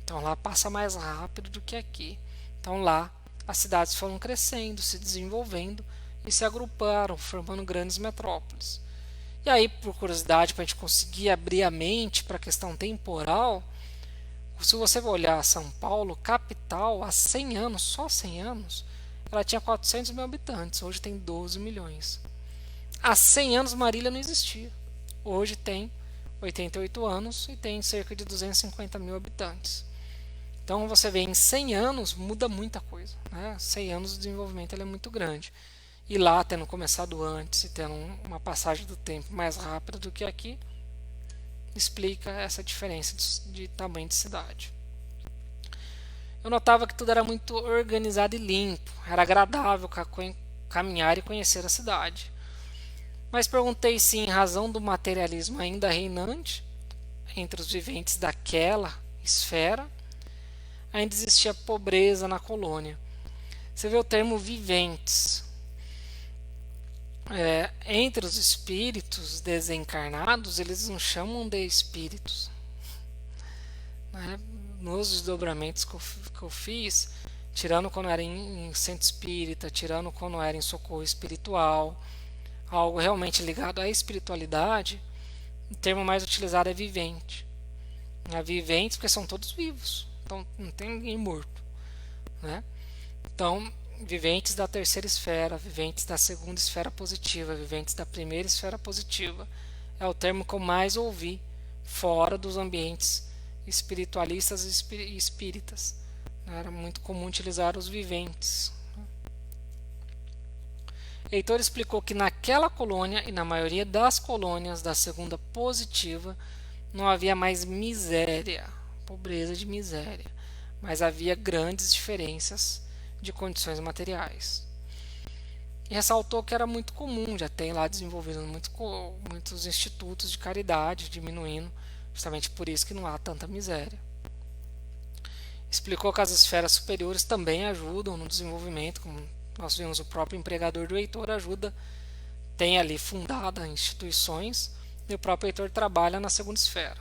Então lá passa mais rápido do que aqui. Então lá as cidades foram crescendo, se desenvolvendo e se agruparam, formando grandes metrópoles. E aí, por curiosidade, para a gente conseguir abrir a mente para a questão temporal, se você olhar São Paulo, capital, há 100 anos, só 100 anos, ela tinha 400 mil habitantes, hoje tem 12 milhões. Há 100 anos Marília não existia. hoje tem 88 anos e tem cerca de 250 mil habitantes. Então você vê, em 100 anos muda muita coisa, né? 100 anos de desenvolvimento ele é muito grande. E lá, tendo começado antes e tendo uma passagem do tempo mais rápida do que aqui, explica essa diferença de tamanho de cidade. Eu notava que tudo era muito organizado e limpo, era agradável caminhar e conhecer a cidade. Mas perguntei se, em razão do materialismo ainda reinante entre os viventes daquela esfera, ainda existia pobreza na colônia. Você vê o termo viventes. Entre os espíritos desencarnados, eles não chamam de espíritos, né? Nos desdobramentos que eu fiz, tirando quando era em centro espírita, tirando quando era em socorro espiritual, algo realmente ligado à espiritualidade, o termo mais utilizado é vivente. Viventes porque são todos vivos, então não tem ninguém morto, né? Então, viventes da terceira esfera, viventes da segunda esfera positiva, viventes da primeira esfera positiva, é o termo que eu mais ouvi fora dos ambientes espiritualistas e espíritas. Era muito comum utilizar os viventes. Heitor explicou que naquela colônia e na maioria das colônias da segunda positiva não havia mais miséria, pobreza de miséria, mas havia grandes diferenças de condições materiais. E ressaltou que era muito comum, já tem lá desenvolvido muitos institutos de caridade, diminuindo, justamente por isso que não há tanta miséria. Explicou que as esferas superiores também ajudam no desenvolvimento, como nós vimos, o próprio empregador do Heitor ajuda, tem ali fundada instituições, e o próprio Heitor trabalha na segunda esfera.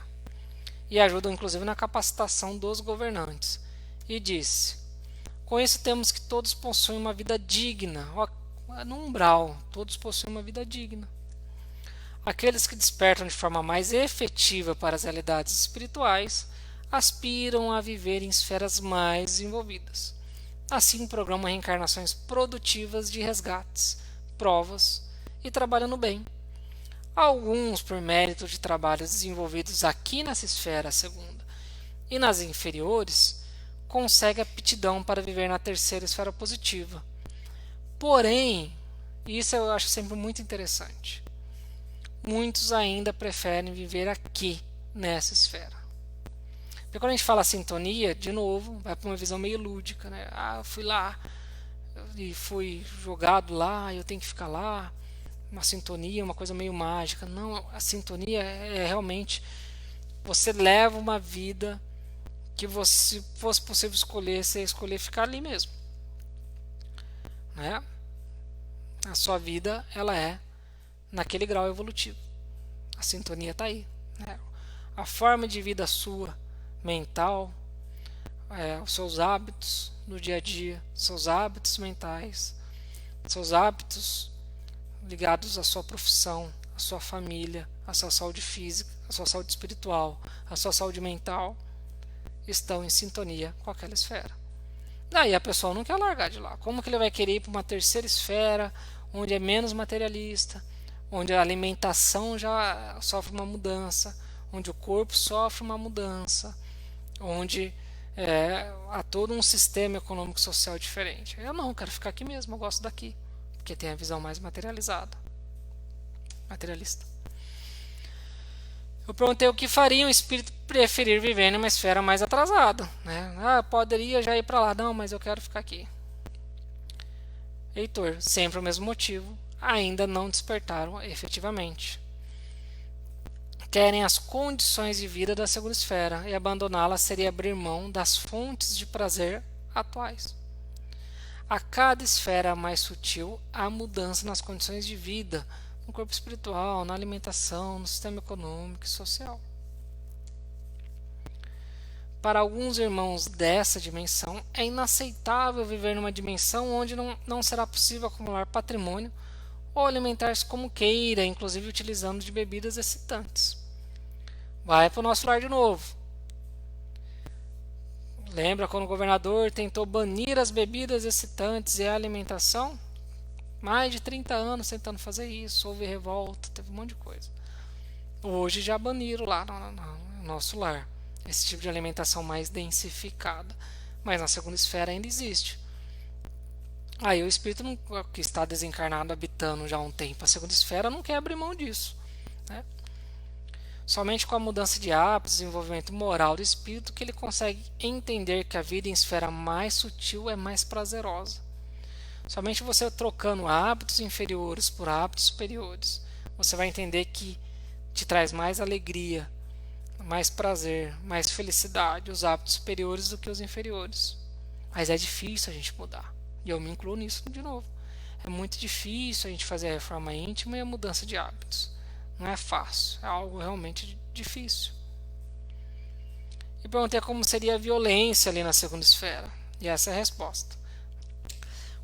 E ajuda inclusive na capacitação dos governantes. E disse: com isso temos que todos possuem uma vida digna. No umbral, todos possuem uma vida digna. Aqueles que despertam de forma mais efetiva para as realidades espirituais aspiram a viver em esferas mais desenvolvidas. Assim programam reencarnações produtivas de resgates, provas e trabalhando bem. Alguns, por mérito de trabalhos desenvolvidos aqui nessa esfera segunda e nas inferiores, consegue aptidão para viver na terceira esfera positiva. Porém, isso eu acho sempre muito interessante, muitos ainda preferem viver aqui, nessa esfera. Porque quando a gente fala sintonia, de novo, vai para uma visão meio lúdica, né? Eu fui lá e fui jogado lá, eu tenho que ficar lá. Uma sintonia, uma coisa meio mágica. Não, a sintonia é realmente você leva uma vida que você fosse possível escolher, você escolher ficar ali mesmo, né? A sua vida, ela é naquele grau evolutivo. A sintonia está aí, né? A forma de vida sua, mental, os seus hábitos no dia a dia, seus hábitos mentais, seus hábitos ligados à sua profissão, à sua família, à sua saúde física, à sua saúde espiritual, à sua saúde mental, estão em sintonia com aquela esfera. Daí a pessoa não quer largar de lá. Como que ele vai querer ir para uma terceira esfera, onde é menos materialista, onde a alimentação já sofre uma mudança, onde o corpo sofre uma mudança, onde há todo um sistema econômico social diferente? Eu não, quero ficar aqui mesmo, eu gosto daqui, porque tem a visão mais materialista. Eu perguntei o que faria um espírito preferir viver em uma esfera mais atrasada, né? Poderia já ir para lá, não, mas eu quero ficar aqui. Heitor, sempre o mesmo motivo, ainda não despertaram efetivamente. Querem as condições de vida da segunda esfera, e abandoná-la seria abrir mão das fontes de prazer atuais. A cada esfera mais sutil há mudança nas condições de vida, no corpo espiritual, na alimentação, no sistema econômico e social. Para alguns irmãos dessa dimensão, é inaceitável viver numa dimensão onde não será possível acumular patrimônio ou alimentar-se como queira, inclusive utilizando de bebidas excitantes. Vai para o nosso lar de novo. Lembra quando o governador tentou banir as bebidas excitantes e a alimentação? Mais de 30 anos tentando fazer isso, houve revolta, teve um monte de coisa. Hoje já baniram lá no nosso lar esse tipo de alimentação mais densificada, mas na segunda esfera ainda existe. Aí o espírito que está desencarnado habitando já há um tempo a segunda esfera não quer abrir mão disso, né? Somente com a mudança de hábitos, desenvolvimento moral do espírito que ele consegue entender que a vida em esfera mais sutil é mais prazerosa. Somente você trocando hábitos inferiores por hábitos superiores, você vai entender que te traz mais alegria, mais prazer, mais felicidade os hábitos superiores do que os inferiores. Mas é difícil a gente mudar. E eu me incluo nisso de novo. É muito difícil a gente fazer a reforma íntima e a mudança de hábitos. Não é fácil, é algo realmente difícil. E perguntei como seria a violência ali na segunda esfera. E essa é a resposta.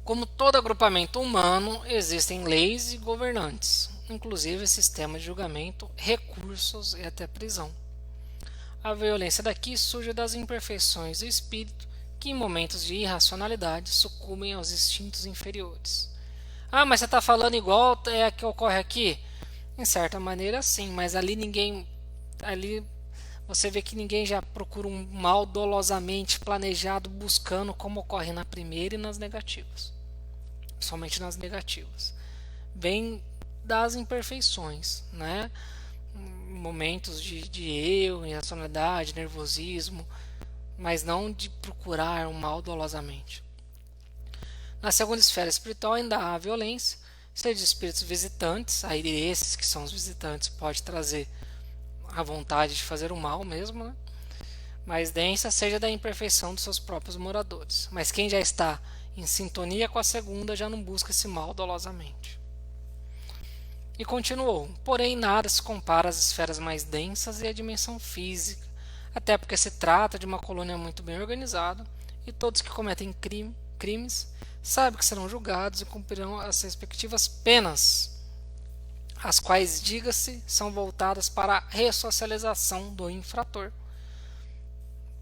Como todo agrupamento humano, existem leis e governantes, inclusive sistema de julgamento, recursos e até prisão. A violência daqui surge das imperfeições do espírito que, em momentos de irracionalidade, sucumbem aos instintos inferiores. Ah, mas você está falando igual é a que ocorre aqui? Em certa maneira, sim, mas ali ninguém. Ali você vê que ninguém já procura um mal dolosamente planejado buscando como ocorre na primeira e nas negativas. Somente nas negativas. Vem das imperfeições, né? Momentos de erro, irracionalidade, nervosismo, mas não de procurar um mal dolosamente. Na segunda esfera espiritual ainda há a violência, seja de espíritos visitantes, aí esses que são os visitantes pode trazer a vontade de fazer o mal mesmo, né? Mais densa, seja da imperfeição dos seus próprios moradores. Mas quem já está em sintonia com a segunda já não busca esse mal dolosamente. E continuou: porém, nada se compara às esferas mais densas e à dimensão física, até porque se trata de uma colônia muito bem organizada e todos que cometem crimes sabem que serão julgados e cumprirão as respectivas penas, as quais, diga-se, são voltadas para a ressocialização do infrator,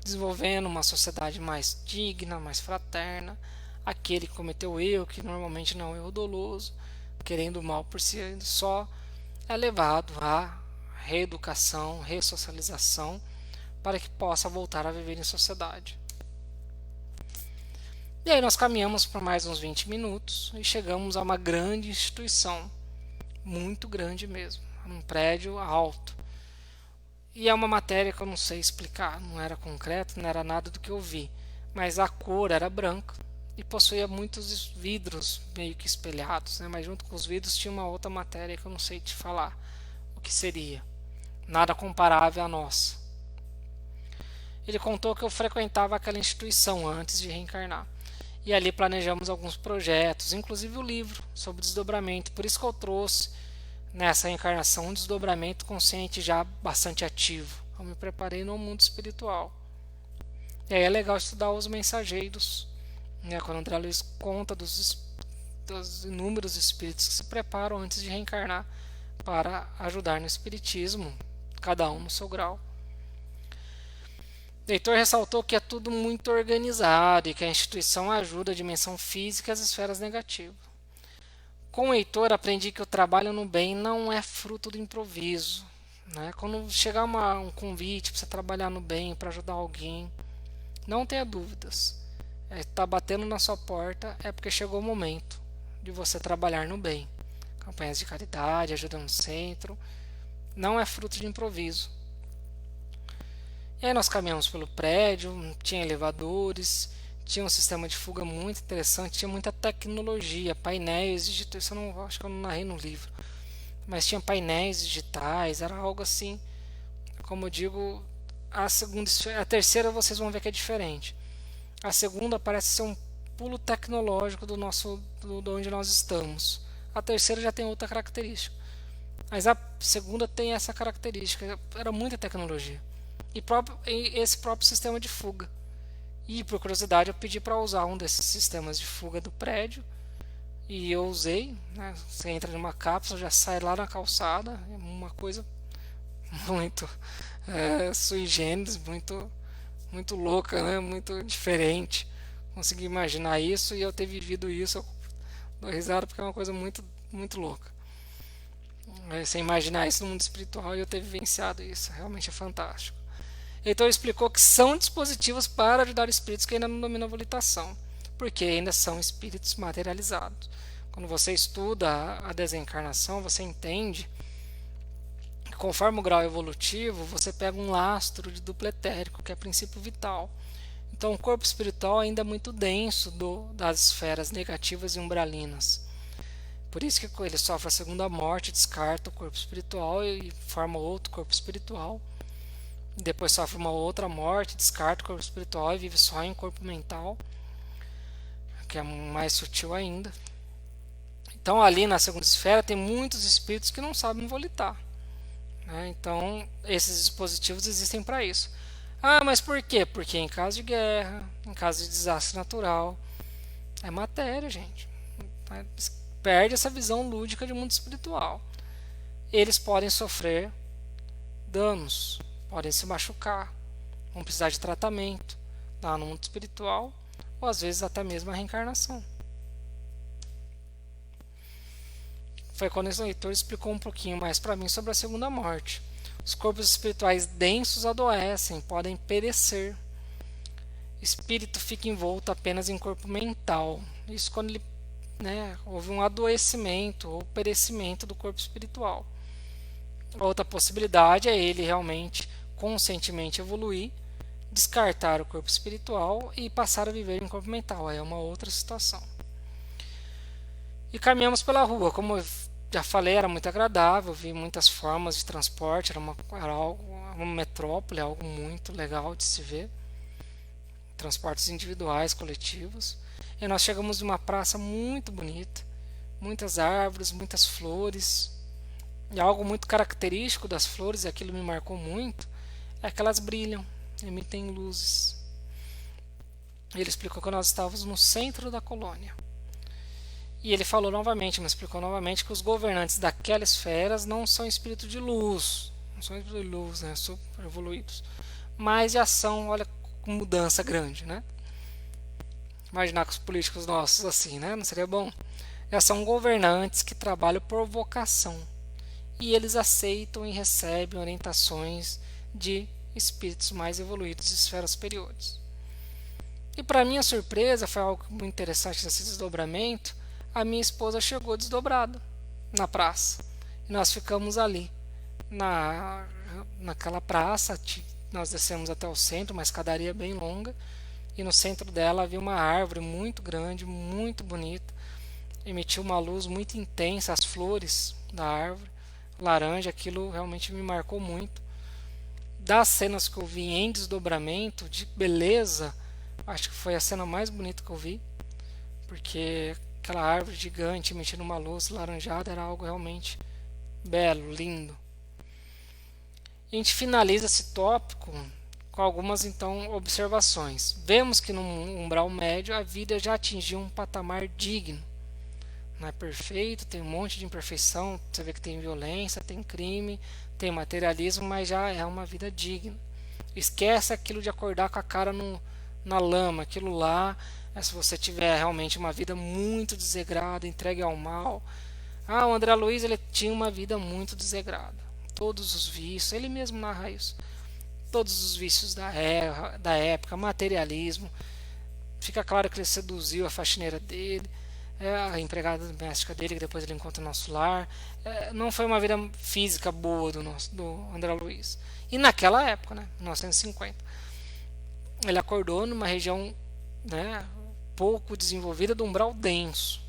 desenvolvendo uma sociedade mais digna, mais fraterna. Aquele que cometeu o erro, que normalmente não é um erro doloso, querendo o mal por si só, é levado à reeducação, ressocialização, para que possa voltar a viver em sociedade. E aí nós caminhamos por mais uns 20 minutos e chegamos a uma grande instituição, muito grande mesmo, um prédio alto. E é uma matéria que eu não sei explicar, não era concreto, não era nada do que eu vi, mas a cor era branca e possuía muitos vidros meio que espelhados, né? Mas junto com os vidros tinha uma outra matéria que eu não sei te falar o que seria, nada comparável à nossa. Ele contou que eu frequentava aquela instituição antes de reencarnar. E ali planejamos alguns projetos, inclusive o livro sobre desdobramento. Por isso que eu trouxe nessa reencarnação um desdobramento consciente já bastante ativo. Eu me preparei no mundo espiritual. E aí é legal estudar os mensageiros, né? Quando o André Luiz conta dos inúmeros espíritos que se preparam antes de reencarnar para ajudar no espiritismo, cada um no seu grau. O leitor ressaltou que é tudo muito organizado e que a instituição ajuda a dimensão física e as esferas negativas. Com o Heitor aprendi que o trabalho no bem não é fruto do improviso, né? Quando chegar um convite para você trabalhar no bem, para ajudar alguém, não tenha dúvidas. Está batendo na sua porta é porque chegou o momento de você trabalhar no bem. Campanhas de caridade, ajuda no centro, não é fruto de improviso. E aí nós caminhamos pelo prédio, tinha elevadores, tinha um sistema de fuga muito interessante, tinha muita tecnologia, painéis digitais, isso eu não, acho que eu não narrei no livro, mas tinha painéis digitais, era algo assim, como eu digo, a terceira vocês vão ver que é diferente. A segunda parece ser um pulo tecnológico do onde nós estamos. A terceira já tem outra característica, mas a segunda tem essa característica, era muita tecnologia. E esse próprio sistema de fuga. E por curiosidade eu pedi para usar um desses sistemas de fuga do prédio e eu usei, né? Você entra numa cápsula, já sai lá na calçada, é uma coisa muito sui generis, muito louca, né? Muito diferente. Consegui imaginar isso e eu ter vivido isso, eu dou risada porque é uma coisa muito louca. Você imaginar isso no mundo espiritual e eu ter vivenciado isso, realmente é fantástico. Então ele explicou que são dispositivos para ajudar espíritos que ainda não dominam a volitação, porque ainda são espíritos materializados. Quando você estuda a desencarnação, você entende que conforme o grau evolutivo, você pega um lastro de duplo etérico, que é princípio vital. Então o corpo espiritual ainda é muito denso das esferas negativas e umbralinas. Por isso que ele sofre a segunda morte, descarta o corpo espiritual e forma outro corpo espiritual. Depois sofre uma outra morte, descarta o corpo espiritual e vive só em corpo mental, que é mais sutil ainda. Então ali na segunda esfera tem muitos espíritos que não sabem volitar, né? Então esses dispositivos existem para isso. Ah, mas por quê? Porque em caso de guerra, em caso de desastre natural, é matéria, gente. Perde essa visão lúdica de mundo espiritual. Eles podem sofrer danos, podem se machucar, vão precisar de tratamento lá no mundo espiritual, ou às vezes até mesmo a reencarnação. Foi quando esse leitor explicou um pouquinho mais para mim sobre a segunda morte. Os corpos espirituais densos adoecem, podem perecer. O espírito fica envolto apenas em corpo mental. Isso quando ele, houve um adoecimento ou perecimento do corpo espiritual. Outra possibilidade é ele realmente conscientemente evoluir, descartar o corpo espiritual e passar a viver em corpo mental. Aí é uma outra situação. E caminhamos pela rua. Como eu já falei, era muito agradável, vi muitas formas de transporte, era uma metrópole, algo muito legal de se ver. Transportes individuais, coletivos. E nós chegamos em uma praça muito bonita, muitas árvores, muitas flores. E algo muito característico das flores, e aquilo me marcou muito, é que elas brilham, emitem luzes. Ele explicou que nós estávamos no centro da colônia. E ele falou novamente, me explicou novamente que os governantes daquelas esferas não são espíritos de luz, não são espíritos de luz, né, super evoluídos, mas de ação, olha, com mudança grande, né? Imaginar com os políticos nossos assim, né? Não seria bom? Já são governantes que trabalham por vocação e eles aceitam e recebem orientações de espíritos mais evoluídos de esferas superiores. E para minha surpresa, foi algo muito interessante desse desdobramento, a minha esposa chegou desdobrada na praça. E nós ficamos ali, naquela praça, nós descemos até o centro, uma escadaria bem longa, e no centro dela havia uma árvore muito grande, muito bonita, emitiu uma luz muito intensa, as flores da árvore, laranja, aquilo realmente me marcou muito. Das cenas que eu vi em desdobramento, de beleza, acho que foi a cena mais bonita que eu vi, porque aquela árvore gigante emitindo uma luz laranjada era algo realmente belo, lindo. A gente finaliza esse tópico com algumas então observações. Vemos que no umbral médio a vida já atingiu um patamar digno. Não é perfeito, tem um monte de imperfeição, você vê que tem violência, tem crime, tem materialismo, mas já é uma vida digna. Esquece aquilo de acordar com a cara na lama, aquilo lá é se você tiver realmente uma vida muito desregrada, entregue ao mal. Ah, o André Luiz ele tinha uma vida muito desregrada. Todos os vícios, ele mesmo narra isso. Todos os vícios da época, materialismo. Fica claro que ele seduziu a faxineira dele, a empregada doméstica dele, que depois ele encontra no nosso lar. Não foi uma vida física boa do André Luiz. E naquela época, né, 1950, ele acordou numa região, né, pouco desenvolvida, do umbral denso.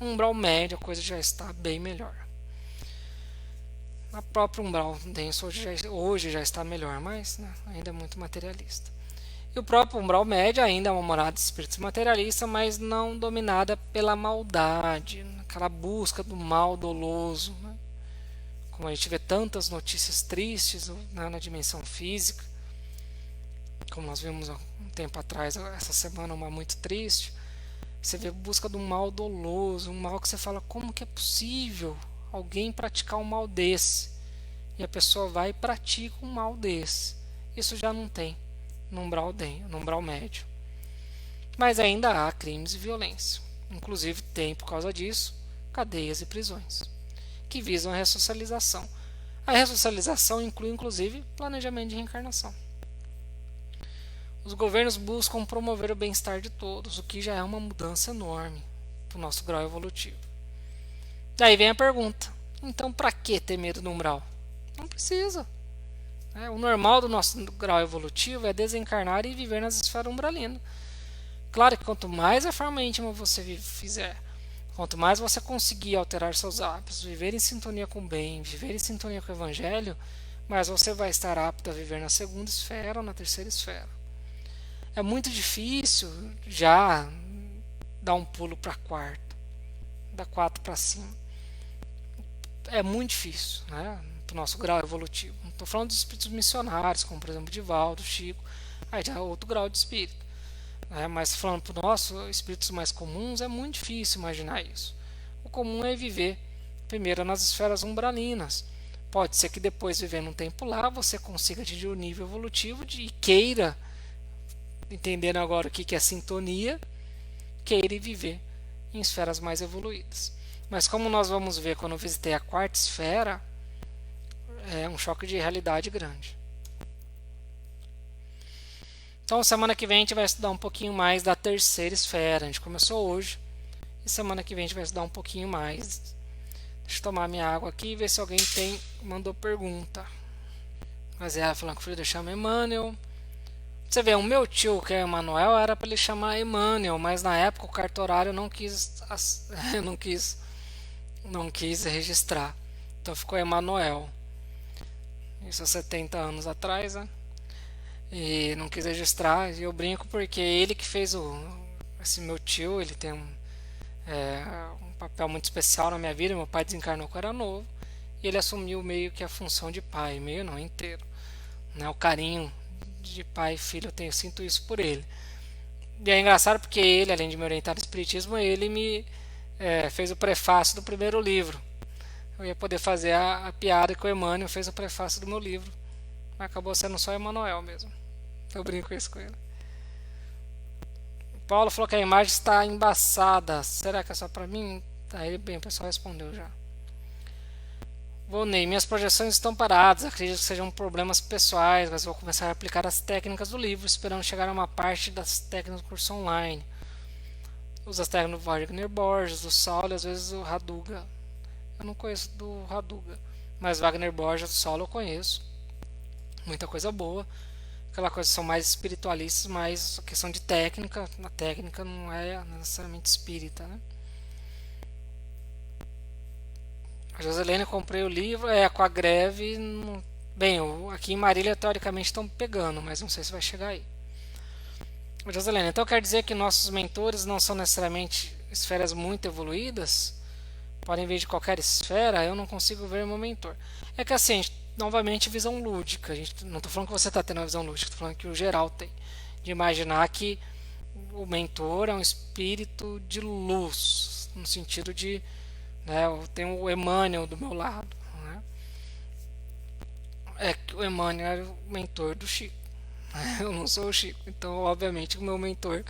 No umbral médio a coisa já está bem melhor. A própria umbral denso hoje já está melhor, mas né, ainda é muito materialista. E o próprio umbral médio ainda é uma morada de espíritos materialistas, mas não dominada pela maldade, aquela busca do mal doloso, né? Como a gente vê tantas notícias tristes, né, na dimensão física, como nós vimos há um tempo atrás, essa semana uma muito triste. Você vê a busca do mal doloso, um mal que você fala, como que é possível alguém praticar um mal desse? E a pessoa vai e pratica um mal desse. Isso já não tem no umbral médio. Mas ainda há crimes e violência. Inclusive tem, por causa disso, cadeias e prisões. que visam a ressocialização. A ressocialização inclui inclusive planejamento de reencarnação. Os governos buscam promover o bem-estar de todos, o que já é uma mudança enorme para o nosso grau evolutivo. Daí vem a pergunta: então para que ter medo do umbral? Não precisa. O normal do nosso grau evolutivo é desencarnar e viver nas esferas umbralinas. Claro que quanto mais a forma íntima você fizer, quanto mais você conseguir alterar seus hábitos, viver em sintonia com o bem, viver em sintonia com o evangelho, mais você vai estar apto a viver na segunda esfera ou na terceira esfera. É muito difícil já dar um pulo para a quarta, da 4 para cima. É muito difícil, né? Para o nosso grau evolutivo. Não estou falando dos espíritos missionários, como por exemplo Divaldo, Chico, aí já é outro grau de espírito. Mas falando para os nossos espíritos mais comuns, é muito difícil imaginar isso. O comum é viver primeiro nas esferas umbralinas. Pode ser que depois, vivendo um tempo lá, você consiga atingir o nível evolutivo e queira, entendendo agora o que é sintonia, queira viver em esferas mais evoluídas. Mas como nós vamos ver quando eu visitei a quarta esfera, é um choque de realidade grande. Então, semana que vem a gente vai estudar um pouquinho mais da terceira esfera. A gente começou hoje. E semana que vem a gente vai estudar um pouquinho mais. Deixa eu tomar minha água aqui e ver se alguém mandou pergunta. Mas falando que o filho dele chama Emmanuel. Você vê, o meu tio, que é Emanuel, era para ele chamar Emmanuel, mas na época o cartorário não quis registrar. Então ficou Emanuel. Isso há 70 anos atrás, né? E não quis registrar. E eu brinco porque ele que fez esse meu tio, ele tem um papel muito especial na minha vida. Meu pai desencarnou quando eu era novo e ele assumiu meio que a função de pai, meio não, inteiro, né? O carinho de pai e filho, eu sinto isso por ele. E é engraçado porque ele, além de me orientar no espiritismo, ele me fez o prefácio do primeiro livro. Eu ia poder fazer a piada que o Emmanuel fez o prefácio do meu livro, mas acabou sendo só Emanuel mesmo. Eu brinco isso com ele. O Paulo falou que a imagem está embaçada. Será que é só para mim? Aí bem, o pessoal respondeu já. Volney, minhas projeções estão paradas. Acredito que sejam problemas pessoais, mas vou começar a aplicar as técnicas do livro, esperando chegar a uma parte das técnicas do curso online. Uso as técnicas do Wagner Borges, do Saulo e às vezes do Raduga. Eu não conheço do Raduga, mas Wagner Borges do Saulo eu conheço. Muita coisa boa. Aquela coisa são mais espiritualistas, mas a questão de técnica, na técnica não é necessariamente espírita, né? A Joselene, comprei o livro, com a greve, bem, aqui em Marília teoricamente estão pegando, mas não sei se vai chegar aí. Joselene, então quer dizer que nossos mentores não são necessariamente esferas muito evoluídas? Podem vir de qualquer esfera? Eu não consigo ver meu mentor. É que assim, novamente, visão lúdica. Não estou falando que você está tendo uma visão lúdica, estou falando que o geral tem. De imaginar que o mentor é um espírito de luz, no sentido de, né, eu tenho o Emmanuel do meu lado. Né? É que o Emmanuel era o mentor do Chico. Eu não sou o Chico, então obviamente o meu mentor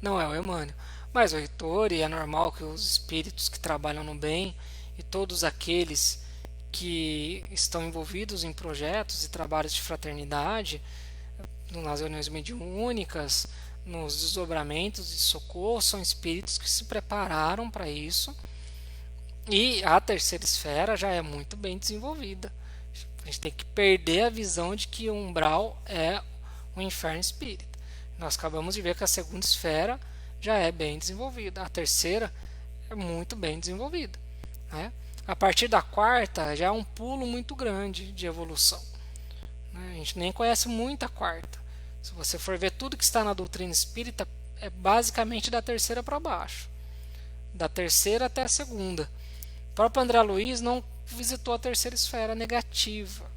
não é o Emmanuel. Mas o reitor, e é normal que os espíritos que trabalham no bem e todos aqueles que estão envolvidos em projetos e trabalhos de fraternidade, nas reuniões mediúnicas, nos desdobramentos de socorro, são espíritos que se prepararam para isso. E a terceira esfera já é muito bem desenvolvida. A gente tem que perder a visão de que o umbral é o inferno espírita. Nós acabamos de ver que a segunda esfera já é bem desenvolvida. A terceira é muito bem desenvolvida. Né? A partir da quarta já é um pulo muito grande de evolução. Né? A gente nem conhece muito a quarta. Se você for ver tudo que está na doutrina espírita, é basicamente da terceira para baixo. Da terceira até a segunda. O próprio André Luiz não visitou a terceira esfera negativa.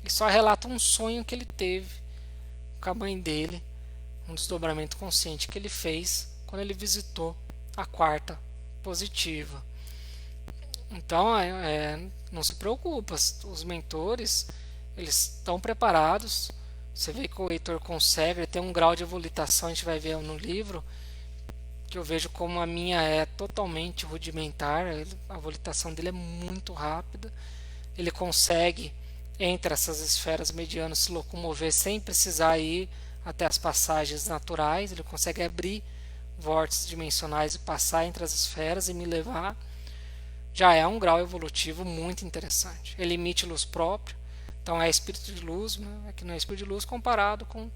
Ele só relata um sonho que ele teve com a mãe dele, um desdobramento consciente que ele fez quando ele visitou a quarta positiva. Então, não se preocupa, os mentores eles estão preparados. Você vê que o Heitor consegue, ele tem um grau de evolitação, a gente vai ver no livro, que eu vejo como a minha é totalmente rudimentar. A volitação dele é muito rápida. Ele consegue, entre essas esferas medianas, se locomover sem precisar ir até as passagens naturais. Ele consegue abrir vórtices dimensionais e passar entre as esferas e me levar. Já é um grau evolutivo muito interessante. Ele emite luz própria, então é espírito de luz, né? É que não é espírito de luz comparado com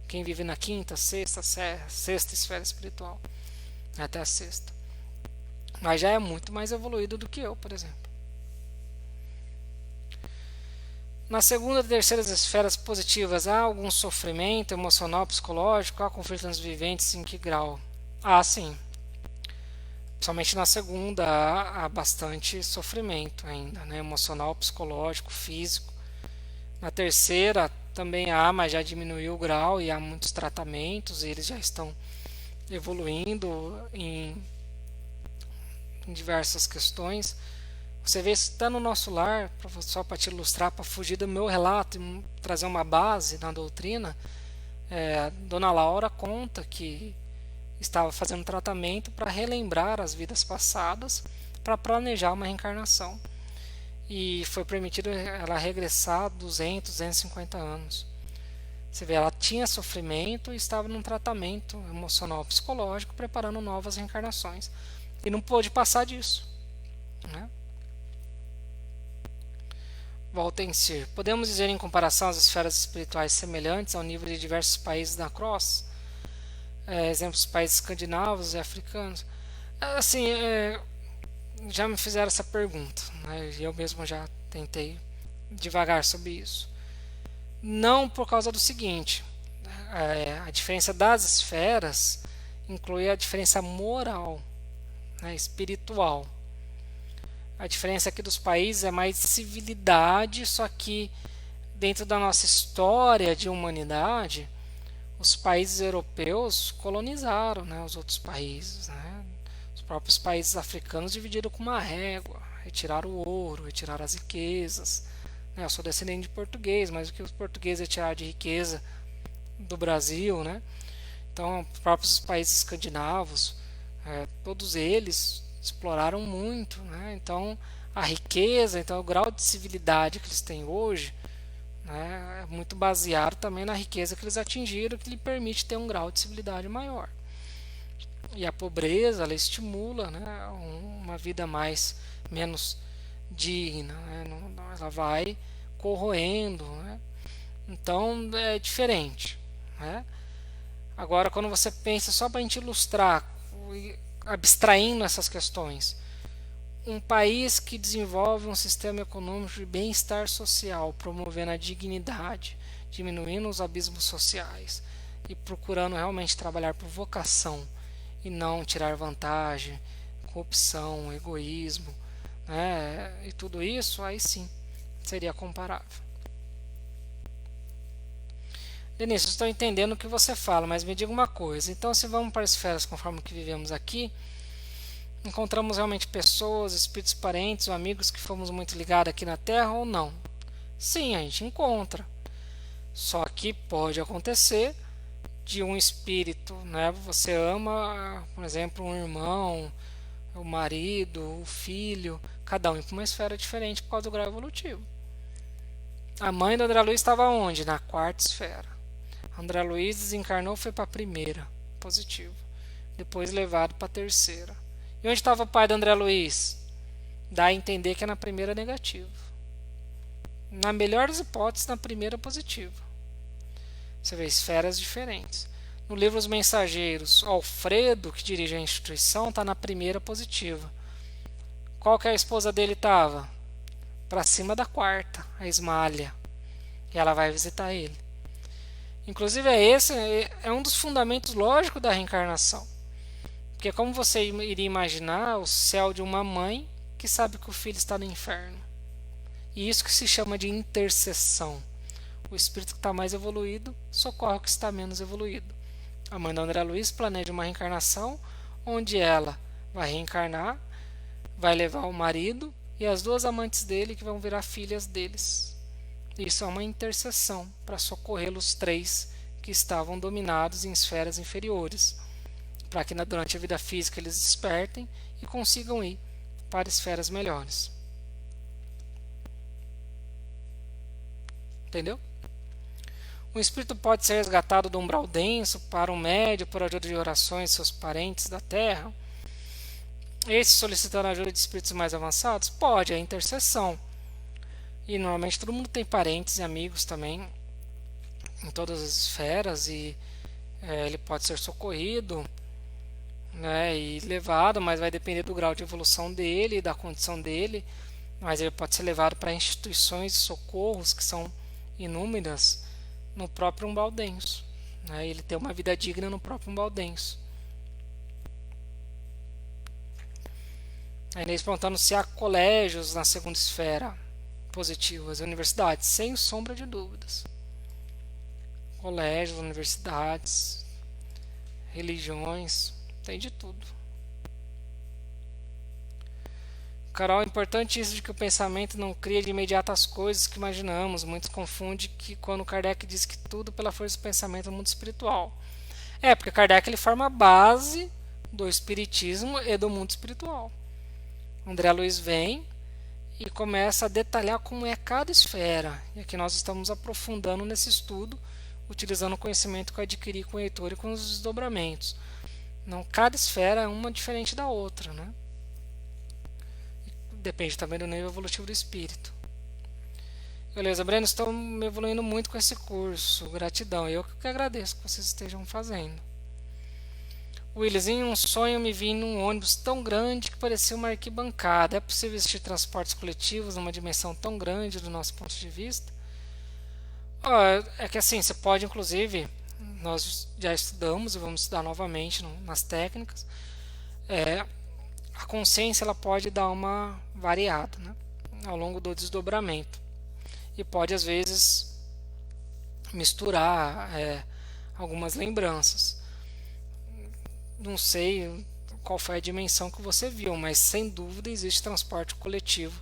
quem vive na quinta, sexta esfera espiritual, até a sexta. Mas já é muito mais evoluído do que eu, por exemplo. Na segunda e terceira esferas positivas, há algum sofrimento emocional, psicológico? Há conflito nos viventes? Em que grau? Ah, sim. Principalmente na segunda há bastante sofrimento ainda, né? Emocional, psicológico, físico. Na terceira também há, mas já diminuiu o grau e há muitos tratamentos, e eles já estão evoluindo em diversas questões. Você vê isso está no nosso lar, só para te ilustrar, para fugir do meu relato e trazer uma base na doutrina. Dona Laura conta que estava fazendo tratamento para relembrar as vidas passadas, para planejar uma reencarnação. E foi permitido ela regressar 200, 250 anos. Você vê, ela tinha sofrimento e estava num tratamento emocional psicológico, preparando novas reencarnações. E não pôde passar disso, né? Volta em si. Podemos dizer, em comparação às esferas espirituais semelhantes ao nível de diversos países da Cross, exemplos países escandinavos e africanos. Assim, já me fizeram essa pergunta, né? Eu mesmo já tentei devagar sobre isso. Não, por causa do seguinte: a diferença das esferas inclui a diferença moral, né, espiritual. A diferença aqui dos países é mais civilidade, só que dentro da nossa história de humanidade, os países europeus colonizaram, né, os outros países, né? Os próprios países africanos dividiram com uma régua, retiraram o ouro, retiraram as riquezas, né? Eu sou descendente de português, mas o que os portugueses retiraram de riqueza do Brasil, né? Então, os próprios países escandinavos, todos eles exploraram muito, né? Então, a riqueza, então o grau de civilidade que eles têm hoje, né, é muito baseado também na riqueza que eles atingiram, que lhe permite ter um grau de civilidade maior. E a pobreza, ela estimula, né, uma vida menos digna, né? Ela vai corroendo, né? Então é diferente, né? Agora, quando você pensa, só para a gente ilustrar, abstraindo essas questões, um país que desenvolve um sistema econômico de bem-estar social, promovendo a dignidade, diminuindo os abismos sociais e procurando realmente trabalhar por vocação e não tirar vantagem, corrupção, egoísmo, né? E tudo isso, aí sim seria comparável. Denise, estou entendendo o que você fala, mas me diga uma coisa. Então, se vamos para as esferas conforme o que vivemos aqui, encontramos realmente pessoas, espíritos parentes ou amigos que fomos muito ligados aqui na Terra ou não? Sim, a gente encontra. Só que pode acontecer de um espírito, né? Você ama, por exemplo, um irmão, o marido, o filho, cada um para uma esfera diferente por causa do grau evolutivo. A mãe do André Luiz estava onde? Na quarta esfera. André Luiz desencarnou, foi para a primeira, positivo. Depois levado para a terceira. E onde estava o pai do André Luiz? Dá a entender que é na primeira, negativo. Na melhor das hipóteses, na primeira, positivo. Você vê esferas diferentes. No livro Os Mensageiros, Alfredo, que dirige a instituição, está na primeira, positiva. Qual que a esposa dele estava? Para cima da quarta, a Esmália. E ela vai visitar ele. Inclusive, esse é um dos fundamentos lógicos da reencarnação. Porque como você iria imaginar o céu de uma mãe que sabe que o filho está no inferno? E isso que se chama de intercessão. O espírito que está mais evoluído socorre o que está menos evoluído. A mãe da André Luiz planeja uma reencarnação onde ela vai reencarnar, vai levar o marido e as duas amantes dele que vão virar filhas deles. Isso é uma intercessão para socorrer os três que estavam dominados em esferas inferiores. para que durante a vida física eles despertem e consigam ir para esferas melhores. Entendeu? O espírito pode ser resgatado do umbral denso para o médio por ajuda de orações de seus parentes da terra. Esse solicitando a ajuda de espíritos mais avançados? Pode, é intercessão. E normalmente todo mundo tem parentes e amigos também em todas as esferas e ele pode ser socorrido, né, e levado, mas vai depender do grau de evolução dele e da condição dele. Mas ele pode ser levado para instituições de socorros que são inúmeras no próprio umbral denso, né, ele tem uma vida digna no próprio umbral denso. A Inês perguntando se há colégios na segunda esfera positivos, universidades, sem sombra de dúvidas. Colégios, universidades, religiões, tem de tudo. Carol, é importante isso de que o pensamento não cria de imediato as coisas que imaginamos. Muitos confundem que quando Kardec diz que tudo pela força do pensamento é mundo espiritual. Porque Kardec ele forma a base do espiritismo e do mundo espiritual. André Luiz vem e começa a detalhar como é cada esfera. E aqui nós estamos aprofundando nesse estudo, utilizando o conhecimento que eu adquiri com o Heitor e com os desdobramentos. Não, cada esfera é uma diferente da outra, né? Depende também do nível evolutivo do espírito. Beleza, Breno, estou me evoluindo muito com esse curso. Gratidão. Eu que agradeço que vocês estejam fazendo. Willis, em um sonho me vi num ônibus tão grande que parecia uma arquibancada. É possível existir transportes coletivos numa dimensão tão grande do nosso ponto de vista? É que assim, você pode inclusive, nós já estudamos e vamos estudar novamente nas técnicas, a consciência ela pode dar uma variada, né, ao longo do desdobramento e pode às vezes misturar algumas lembranças. Não sei qual foi a dimensão que você viu, mas sem dúvida existe transporte coletivo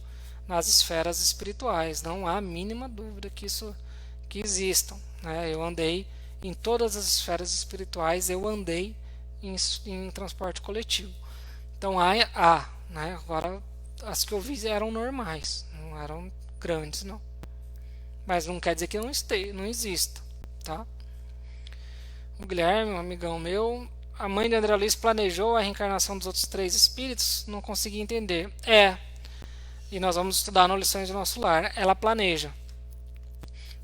nas esferas espirituais. Não há a mínima dúvida que existam, né? Eu andei em todas as esferas espirituais, eu andei em transporte coletivo. Então há, né? Agora as que eu vi eram normais, não eram grandes, não. Mas não quer dizer que não exista, tá? O Guilherme, um amigão meu, a mãe de André Luiz planejou a reencarnação dos outros 3 espíritos? Não consegui entender. E nós vamos estudar no Lições do Nosso Lar. Ela planeja.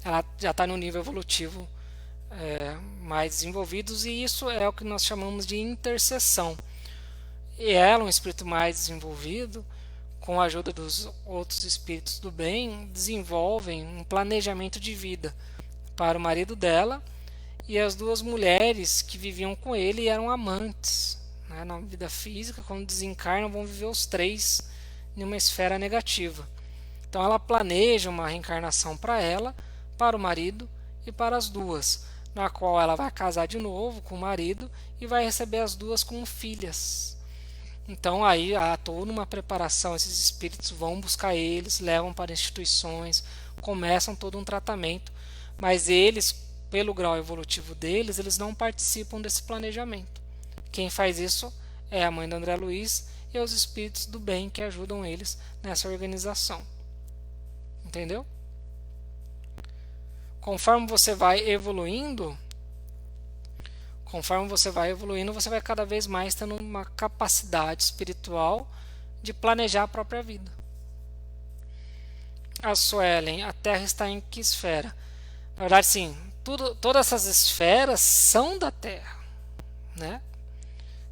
Ela já está no nível evolutivo mais desenvolvidos e isso é o que nós chamamos de intercessão. E ela, um espírito mais desenvolvido, com a ajuda dos outros espíritos do bem, desenvolvem um planejamento de vida para o marido dela e as 2 mulheres que viviam com ele eram amantes, né, na vida física. Quando desencarnam vão viver os 3 em uma esfera negativa. Então ela planeja uma reencarnação para ela, para o marido e para as 2, na qual ela vai casar de novo com o marido e vai receber as 2 como filhas. Então aí há toda uma preparação, esses espíritos vão buscar eles, levam para instituições, começam todo um tratamento, mas eles, pelo grau evolutivo deles, eles não participam desse planejamento. Quem faz isso é a mãe do André Luiz e os espíritos do bem que ajudam eles nessa organização. Entendeu? Conforme você vai evoluindo, você vai cada vez mais tendo uma capacidade espiritual de planejar a própria vida. A Suelen, a Terra está em que esfera? Na verdade, sim, todas essas esferas são da Terra, né?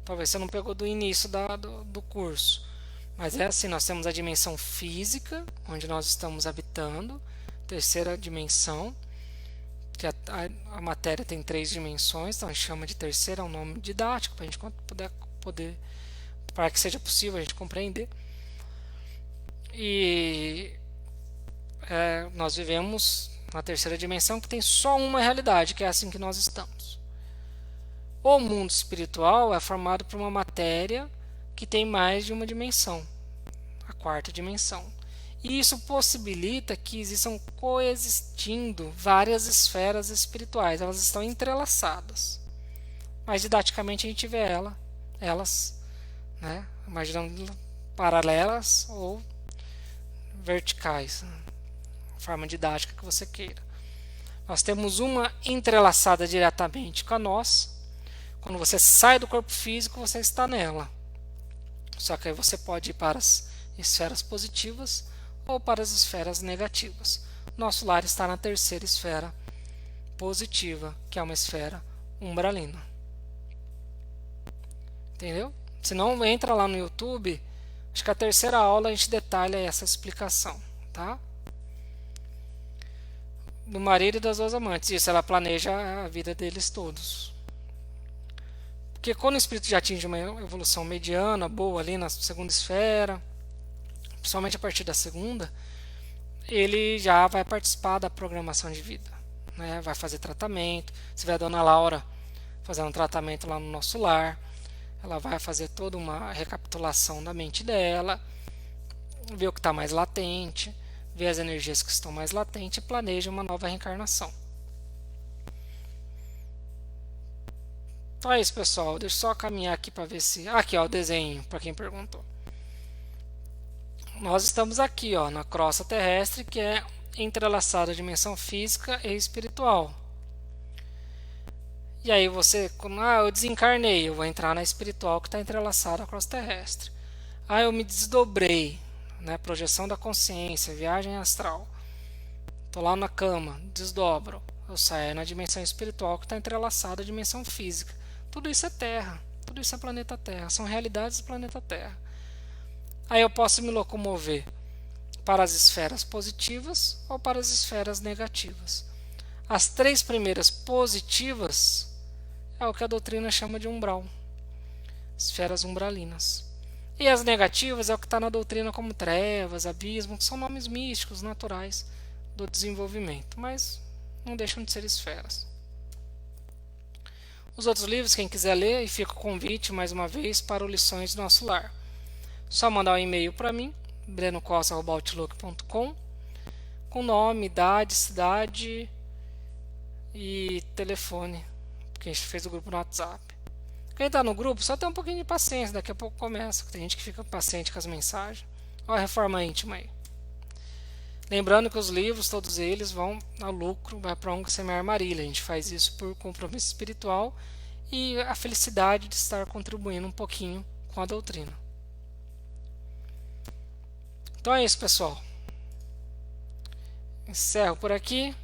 Talvez você não pegou do início do curso, mas é assim, nós temos a dimensão física, onde nós estamos habitando, terceira dimensão, que a matéria tem 3 dimensões, então a gente chama de terceira, é um nome didático para a gente poder para que seja possível a gente compreender. E nós vivemos na terceira dimensão que tem só uma realidade, que é assim que nós estamos. O mundo espiritual é formado por uma matéria que tem mais de uma dimensão, a 4ª dimensão. E isso possibilita que existam coexistindo várias esferas espirituais. Elas estão entrelaçadas. Mas didaticamente a gente vê ela elas, né, imaginando paralelas ou verticais, forma didática que você queira. Nós temos uma entrelaçada diretamente com a nós. Quando você sai do corpo físico, você está nela. Só que aí você pode ir para as esferas positivas ou para as esferas negativas. Nosso lar está na terceira esfera positiva, que é uma esfera umbralina. Entendeu? Se não, entra lá no YouTube. Acho que a terceira aula a gente detalha essa explicação, tá? Do marido e das duas amantes. Isso, ela planeja a vida deles todos. Porque quando o espírito já atinge uma evolução mediana, boa ali na segunda esfera, principalmente a partir da segunda, ele já vai participar da programação de vida, né? Vai fazer tratamento. Você vê a dona Laura fazendo um tratamento lá no nosso lar, ela vai fazer toda uma recapitulação da mente dela, ver o que está mais latente, ver as energias que estão mais latentes e planeja uma nova reencarnação. Então é isso, pessoal. Deixa eu só caminhar aqui para ver se... Aqui, ó, o desenho, para quem perguntou. Nós estamos aqui, ó, na crosta terrestre, que é entrelaçada a dimensão física e espiritual. E aí você, eu desencarnei, eu vou entrar na espiritual que está entrelaçada à crosta terrestre. Eu me desdobrei, né, projeção da consciência, viagem astral. Estou lá na cama, desdobro, eu saio na dimensão espiritual que está entrelaçada à dimensão física. Tudo isso é Terra, tudo isso é planeta Terra, são realidades do planeta Terra. Aí eu posso me locomover para as esferas positivas ou para as esferas negativas. As três primeiras positivas é o que a doutrina chama de umbral, esferas umbralinas. E as negativas é o que está na doutrina como trevas, abismo, que são nomes místicos, naturais do desenvolvimento, mas não deixam de ser esferas. Os outros livros, quem quiser ler, e fica o convite mais uma vez para o Lições do Nosso Lar. Só mandar um e-mail para mim, brenocosta@outlook.com, com nome, idade, cidade e telefone, porque a gente fez o grupo no WhatsApp. Quem está no grupo só tem um pouquinho de paciência, daqui a pouco começa. Tem gente que fica paciente com as mensagens. Olha a reforma íntima aí. Lembrando que os livros, todos eles, vão a lucro, vai para a ONG Semear Marília. A gente faz isso por compromisso espiritual e a felicidade de estar contribuindo um pouquinho com a doutrina. Então é isso, pessoal. Encerro por aqui.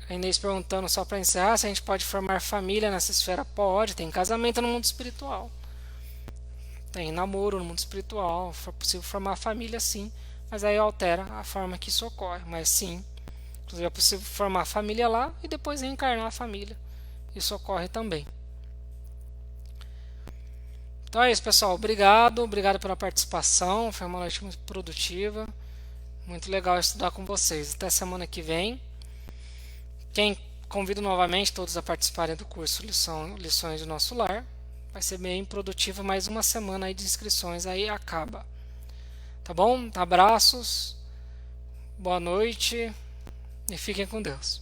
A Inês perguntando, só para encerrar, se a gente pode formar família nessa esfera. Pode, tem casamento no mundo espiritual, tem namoro no mundo espiritual, é possível formar família sim, mas aí altera a forma que isso ocorre, mas sim, inclusive é possível formar família lá e depois reencarnar a família, isso ocorre também. Então é isso, pessoal, obrigado pela participação, foi uma noite muito produtiva, muito legal estudar com vocês. Até semana que vem. Convido novamente todos a participarem do curso Lições do Nosso Lar. Vai ser bem produtivo, mais uma semana aí de inscrições, aí acaba. Tá bom? Abraços, boa noite e fiquem com Deus.